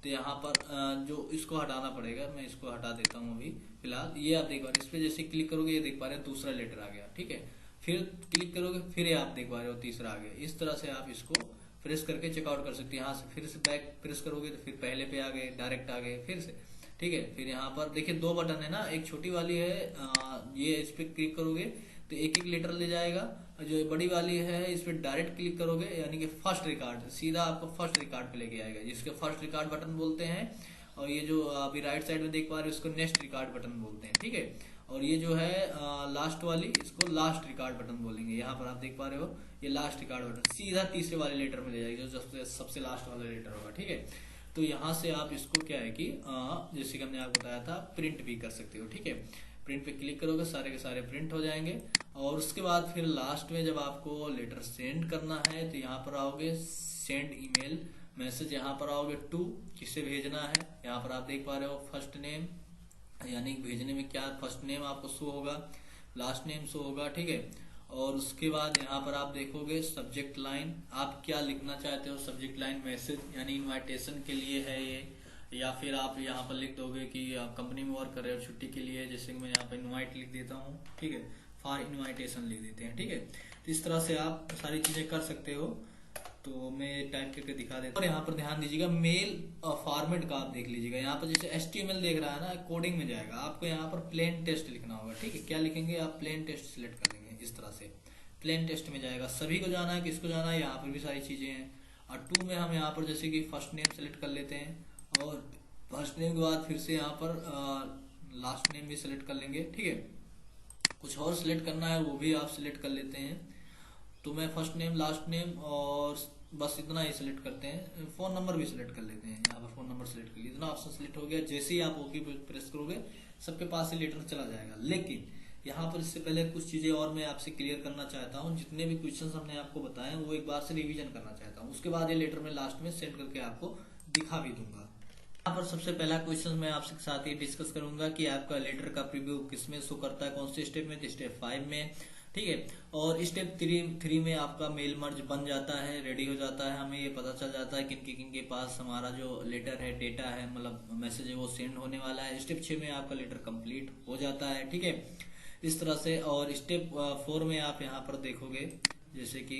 Speaker 1: तो यहाँ पर जो इसको हटाना पड़ेगा, मैं इसको हटा देता हूँ अभी फिलहाल। ये आप देख पा रहे हो, इस पे जैसे क्लिक करोगे ये देख पा रहे हो दूसरा लेटर आ गया, ठीक है। फिर क्लिक करोगे फिर ये आप देख पा रहे हो तीसरा आ गया। इस तरह से आप इसको प्रेस करके चेकआउट कर सकते हैं। यहाँ से फिर से बैक प्रेस करोगे तो फिर पहले पे आ गए, डायरेक्ट आ गए फिर से, ठीक है। फिर यहाँ पर देखिए 2 बटन है ना, एक छोटी वाली है, ये इस पे क्लिक करोगे तो एक एक लेटर ले जाएगा। जो बड़ी वाली है इस पे डायरेक्ट क्लिक करोगे यानी कि फर्स्ट रिकॉर्ड, सीधा आपको फर्स्ट रिकॉर्ड पे लेके आएगा, जिसके फर्स्ट रिकॉर्ड बटन बोलते हैं। और ये जो अभी राइट साइड में देख पा रहे हो इसको नेक्स्ट रिकॉर्ड बटन बोलते हैं, ठीक है। और ये जो है लास्ट वाली, इसको लास्ट रिकॉर्ड बटन बोलेंगे। यहाँ पर आप देख पा रहे हो ये लास्ट रिकॉर्ड बटन सीधा तीसरे वाले लेटर में ले जाएगी, जो सबसे लास्ट वाला लेटर होगा, ठीक है। तो यहाँ से आप इसको क्या है कि जैसे कि हमने आपको बताया था प्रिंट भी कर सकते हो, ठीक है। प्रिंट पे क्लिक करोगे सारे के सारे प्रिंट हो जाएंगे। और उसके बाद फिर लास्ट में जब आपको लेटर सेंड करना है तो यहाँ पर आओगे सेंड ईमेल मैसेज, यहाँ पर आओगे टू, किसे भेजना है। यहाँ पर आप देख पा रहे हो फर्स्ट नेम, यानी भेजने में क्या फर्स्ट नेम आपको शो होगा, लास्ट नेम शो होगा, ठीक है। और उसके बाद यहाँ पर आप देखोगे सब्जेक्ट लाइन, आप क्या लिखना चाहते हो। सब्जेक्ट लाइन मैसेज यानी इनविटेशन के लिए है ये, या फिर आप यहाँ पर लिख दोगे कि आप कंपनी में वर्क कर रहे हो छुट्टी के लिए, जैसे कि मैं यहाँ पर इनवाइट लिख देता हूँ, ठीक है, फॉर इनविटेशन लिख देते हैं, ठीक है। तो इस तरह से आप सारी चीजें कर सकते हो। तो मैं टाइप करके दिखा देता हूँ। और यहाँ पर ध्यान दीजिएगा मेल फॉर्मेट का आप देख लीजिएगा। यहाँ पर जैसे HTML देख रहा है ना, कोडिंग में जाएगा, आपको यहाँ पर प्लेन टेस्ट लिखना होगा, ठीक है। क्या लिखेंगे आप, प्लेन टेस्ट सिलेक्ट कर लेंगे, इस तरह से प्लेन टेस्ट में जाएगा। सभी को जाना है, किसको जाना है, यहाँ पर भी सारी चीजें हैं। और 2 में हम यहाँ पर जैसे कि फर्स्ट नेम सेलेक्ट कर लेते हैं, और फर्स्ट नेम के बाद फिर से यहाँ पर लास्ट नेम भी सिलेक्ट कर लेंगे, ठीक है। कुछ और सिलेक्ट करना है वो भी आप सिलेक्ट कर लेते हैं। तो मैं फर्स्ट नेम लास्ट नेम और बस इतना ही सिलेक्ट करते हैं। फोन नंबर भी सिलेक्ट कर लेते हैं, यहाँ पर फोन नंबर सिलेक्ट कर लिया, इतना ऑप्शन सिलेक्ट हो गया। जैसे ही आप ओके प्रेस करोगे सबके पास ही लेटर चला जाएगा। लेकिन यहाँ पर इससे पहले कुछ चीजें और मैं आपसे क्लियर करना चाहता हूँ। जितने भी क्वेश्चंस हमने आपको बताए वो एक बार से रिवीजन करना चाहता हूँ, उसके बाद ये लेटर में लास्ट में सेंड करके आपको दिखा भी दूंगा। यहाँ पर सबसे पहला क्वेश्चन मैं आपके साथ ये डिस्कस करूंगा कि आपका लेटर का प्रीव्यू किसमें शो करता है, कौन से स्टेप में, स्टेप 5 में, ठीक है। और स्टेप 3 में आपका मेल मर्ज बन जाता है, रेडी हो जाता है। हमें ये पता चल जाता है किन के पास हमारा जो लेटर है, डेटा है, मतलब मैसेज है, वो सेंड होने वाला है। स्टेप 6 में आपका लेटर कंप्लीट हो जाता है, ठीक है, इस तरह से। और स्टेप 4 में आप यहाँ पर देखोगे जैसे कि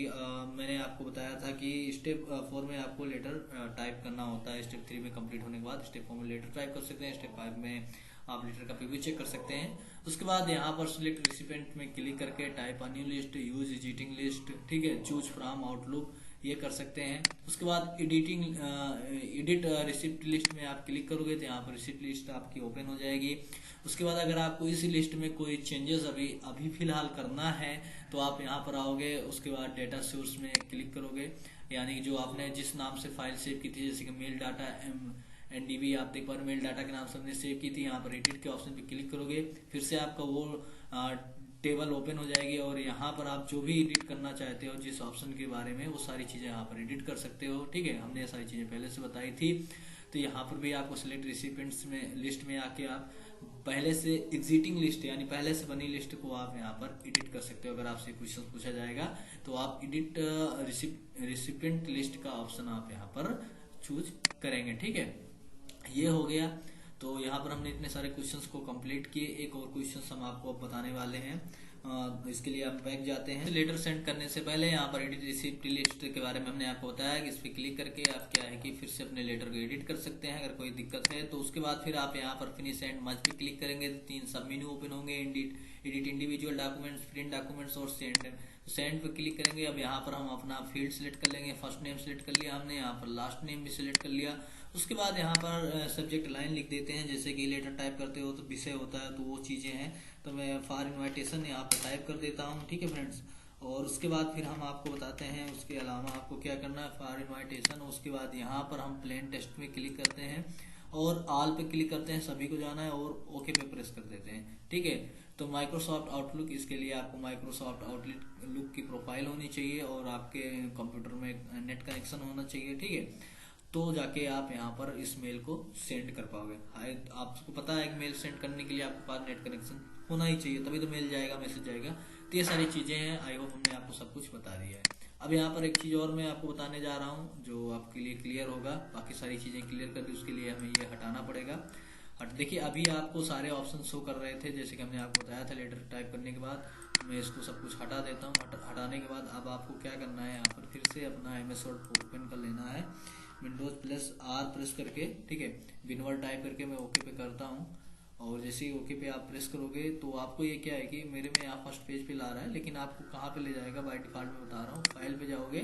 Speaker 1: मैंने आपको बताया था कि स्टेप 4 में आपको लेटर टाइप करना होता है। स्टेप 3 में कंप्लीट होने के बाद स्टेप 4 में लेटर टाइप कर सकते हैं। स्टेप 5 में आप लेटर का प्रीव्यू चेक कर सकते हैं। उसके बाद यहाँ पर सिलेक्ट रिसिपेंट में क्लिक करके type a new list, use editing list, ठीक है, चूज फ्रॉम आउटलुक, ये कर सकते हैं। उसके बाद एडिट रिसिप्ट लिस्ट में आप क्लिक करोगे तो यहाँ पर रिसिप्ट लिस्ट आपकी ओपन हो जाएगी। उसके बाद अगर आपको इसी लिस्ट में कोई चेंजेस अभी फिलहाल करना है तो आप यहाँ पर आओगे। उसके बाद डेटा सोर्स में क्लिक करोगे, यानी जो आपने जिस नाम से फाइल सेव की थी, जैसे कि मेल डाटा NDB आप देख पा रहे मेल डाटा के नाम से हमने सेव की थी। यहाँ पर एडिट के ऑप्शन पे क्लिक करोगे, फिर से आपका वो टेबल ओपन हो जाएगी। और यहाँ पर आप जो भी एडिट करना चाहते हो जिस ऑप्शन के बारे में, वो सारी चीजें यहाँ पर एडिट कर सकते हो, ठीक है। हमने ये सारी चीजें पहले से बताई थी। तो यहाँ पर भी आपको सिलेक्ट रिसिपेंट्स में लिस्ट में आके आप पहले से एग्जिटिंग लिस्ट यानी पहले से बनी लिस्ट को आप यहाँ पर एडिट कर सकते हो। अगर आपसे क्वेश्चन पूछा जाएगा तो आप एडिट रिसिपेंट लिस्ट का ऑप्शन आप यहाँ पर चूज करेंगे, ठीक है। ये हो गया। तो यहाँ पर हमने इतने सारे क्वेश्चंस को कंप्लीट किए। एक और क्वेश्चंस हम आपको अब बताने वाले हैं, इसके लिए आप बैक जाते हैं। लेटर सेंड करने से पहले यहाँ पर एडिट रिसिप्ट लिस्ट के बारे में हमने आपको बताया कि इस पर क्लिक करके आप क्या है कि फिर से अपने लेटर को एडिट कर सकते हैं अगर कोई दिक्कत है तो। उसके बाद फिर आप यहाँ पर फिनिश एंड मर्ज पे क्लिक करेंगे तो 3 सब मेन्यू ओपन होंगे, edit individual documents, print documents और सेंड पे क्लिक करेंगे। अब यहाँ पर हम अपना फील्ड सिलेक्ट कर लेंगे। फर्स्ट नेम सिलेक्ट कर लिया हमने, यहाँ पर लास्ट नेम भी सिलेक्ट कर लिया। उसके बाद यहाँ पर सब्जेक्ट लाइन लिख देते हैं, जैसे कि लेटर टाइप करते हो तो विषय होता है तो वो चीजें हैं, तो मैं फॉर इनविटेशन यहाँ पर टाइप कर देता हूँ। ठीक है फ्रेंड्स, और उसके बाद फिर हम आपको बताते हैं उसके अलावा आपको क्या करना है, फॉर इनविटेशन। उसके बाद यहाँ पर हम प्लेन टेक्स्ट में क्लिक करते हैं और ऑल पे क्लिक करते हैं, सभी को जाना है और ओके पे प्रेस कर देते हैं। ठीक है, तो माइक्रोसॉफ्ट आउटलुक, इसके लिए आपको माइक्रोसॉफ्ट आउटलुक की प्रोफाइल होनी चाहिए और आपके कंप्यूटर में नेट कनेक्शन होना चाहिए। ठीक है, तो जाके आप यहाँ पर इस मेल को सेंड कर पाओगे। आपको पता है कि मेल सेंड करने के लिए आपके पास नेट कनेक्शन होना ही चाहिए, तभी तो मेल जाएगा, मैसेज जाएगा। तो ये सारी चीजें हैं, आई होप हमने आपको सब कुछ बता दिया है। अब यहाँ पर एक चीज और मैं आपको बताने जा रहा हूँ जो आपके लिए क्लियर होगा। बाकी सारी चीजें क्लियर कर दी, उसके लिए हमें ये हटाना पड़ेगा। देखिए अभी आपको सारे ऑप्शन शो कर रहे थे, जैसे कि हमने आपको बताया था लेटर टाइप करने के बाद। मैं इसको सब कुछ हटा देता हूँ। हटाने के बाद अब आपको क्या करना है, यहाँ पर फिर से अपना MS वर्ड ओपन कर लेना है, Windows+R प्रेस करके। ठीक है, विनवर टाइप करके मैं ओके पे करता हूँ और जैसे ही ओके पे आप प्रेस करोगे तो आपको ये क्या है कि मेरे में यहाँ फर्स्ट पेज पे ला रहा है, लेकिन आपको कहाँ पे ले जाएगा बाय डिफॉल्ट में बता रहा हूँ। फाइल पे जाओगे,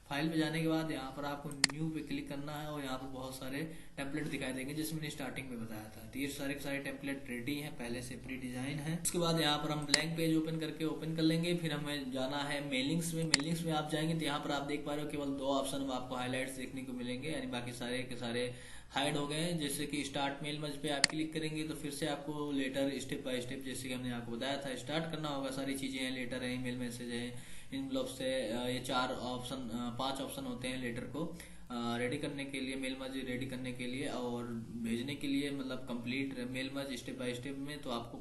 Speaker 1: फाइल पे जाने के बाद यहाँ पर आपको न्यू पे क्लिक करना है और यहाँ पर बहुत सारे टेम्पलेट दिखाई देंगे जैसे मैंने स्टार्टिंग में बताया था। तो ये सारे के सारे टेम्पलेट रेडी हैं, पहले से प्री डिजाइन है। उसके बाद यहाँ पर हम ब्लैंक पेज ओपन कर लेंगे। फिर हमें जाना है मेलिंग्स में। मेलिंग्स में आप जाएंगे तो यहाँ पर आप देख पा रहे हो केवल 2 ऑप्शन में आपको हाईलाइट्स देखने को मिलेंगे, यानी बाकी सारे के सारे हाइड हो गए हैं। जैसे कि स्टार्ट मेल मर्ज पे आप क्लिक करेंगे तो फिर से आपको लेटर स्टेप बाय स्टेप, जैसे कि हमने आपको बताया था, स्टार्ट करना होगा। सारी चीजें हैं, लेटर है, ईमेल मैसेज है, इनवलप से ये 5 ऑप्शन होते हैं लेटर को रेडी करने के लिए, मेल मर्ज रेडी करने के लिए और भेजने के लिए, मतलब complete mail merge step by step में। तो आपको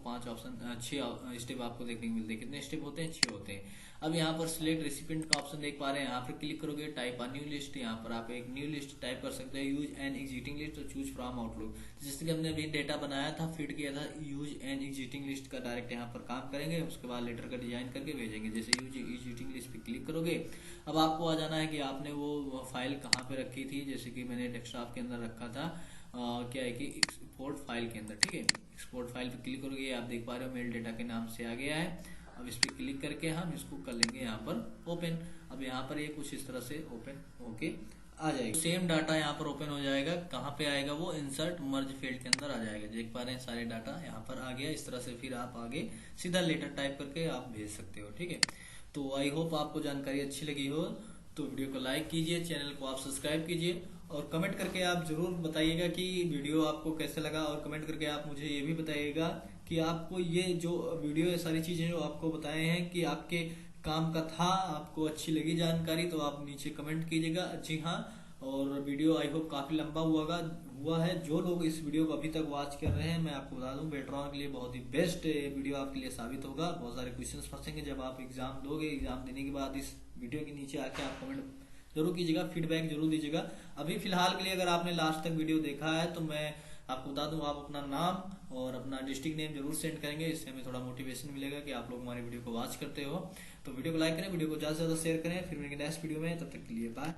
Speaker 1: 6 स्टेप आपको देखने को मिलते हैं। कितने स्टेप होते हैं? 6 होते हैं। अब यहाँ पर सिलेक्ट रेसिपिएंट का ऑप्शन देख पा रहे हैं, यहाँ पर क्लिक करोगे, टाइप अ न्यू लिस्ट। यहाँ पर आप एक न्यू लिस्ट टाइप कर सकते हैं, यूज एन एग्जिस्टिंग लिस्ट और चूज फ्रॉम आउटलुक। जैसे कि हमने अभी डेटा बनाया था, फीड किया था, यूज एन एग्जिस्टिंग लिस्ट का डायरेक्ट यहाँ पर काम करेंगे। उसके बाद लेटर का डिजाइन करके भेजेंगे। जैसे यूज एग्जिस्टिंग लिस्ट पे क्लिक करोगे, अब आपको आ जाना है कि आपने वो फाइल कहाँ पे रखी थी। जैसे कि मैंने डेस्कटॉप के अंदर रखा था, क्या है कि एक्सपोर्ट फाइल के अंदर। ठीक है, एक्सपोर्ट फाइल पे क्लिक करोगे, आप देख पा रहे हो मेल डेटा के नाम से आ गया है। अब इस पे क्लिक करके हम इसको कर लेंगे यहाँ पर ओपन। अब यहाँ पर ये कुछ इस तरह से ओपन होके आ जाएगा। सेम डाटा यहाँ पर ओपन हो जाएगा। कहाँ पे आएगा वो? इंसर्ट मर्ज फील्ड के अंदर आ जाएगा। देख पा रहे हैं सारे डाटा यहाँ पर आ गया। इस तरह से फिर आप आगे सीधा लेटर टाइप करके आप भेज सकते हो। ठीक है, तो आई होप आपको जानकारी अच्छी लगी हो। तो वीडियो को लाइक कीजिए, चैनल को आप सब्सक्राइब कीजिए और कमेंट करके आप जरूर बताइएगा कि वीडियो आपको कैसे लगा। और कमेंट करके आप मुझे ये भी बताइएगा कि आपको ये जो वीडियो, ये सारी चीजें जो आपको बताए हैं कि आपके काम का था, आपको अच्छी लगी जानकारी, तो आप नीचे कमेंट कीजिएगा। जी हाँ, और वीडियो आई होप काफी लंबा हुआ है। जो लोग इस वीडियो को अभी तक वॉच कर रहे हैं, मैं आपको बता दूं, वेटरॉन के लिए बहुत ही बेस्ट वीडियो आपके लिए साबित होगा। बहुत सारे क्वेश्चंस फंसेंगे जब आप एग्जाम दोगे। एग्जाम देने के बाद इस वीडियो के नीचे आके आप कमेंट जरूर कीजिएगा, फीडबैक जरूर दीजिएगा। अभी फिलहाल के लिए अगर आपने लास्ट तक वीडियो देखा है तो मैं आपको बता दूं, आप अपना नाम और अपना डिस्ट्रिक्ट नेम जरूर सेंड करेंगे। इससे हमें थोड़ा मोटिवेशन मिलेगा कि आप लोग हमारे वीडियो को वॉच करते हो। तो वीडियो को लाइक करें, वीडियो को ज्यादा से ज्यादा शेयर करें। फिर मिलेंगे नेक्स्ट वीडियो में, तब तक के लिए बाय।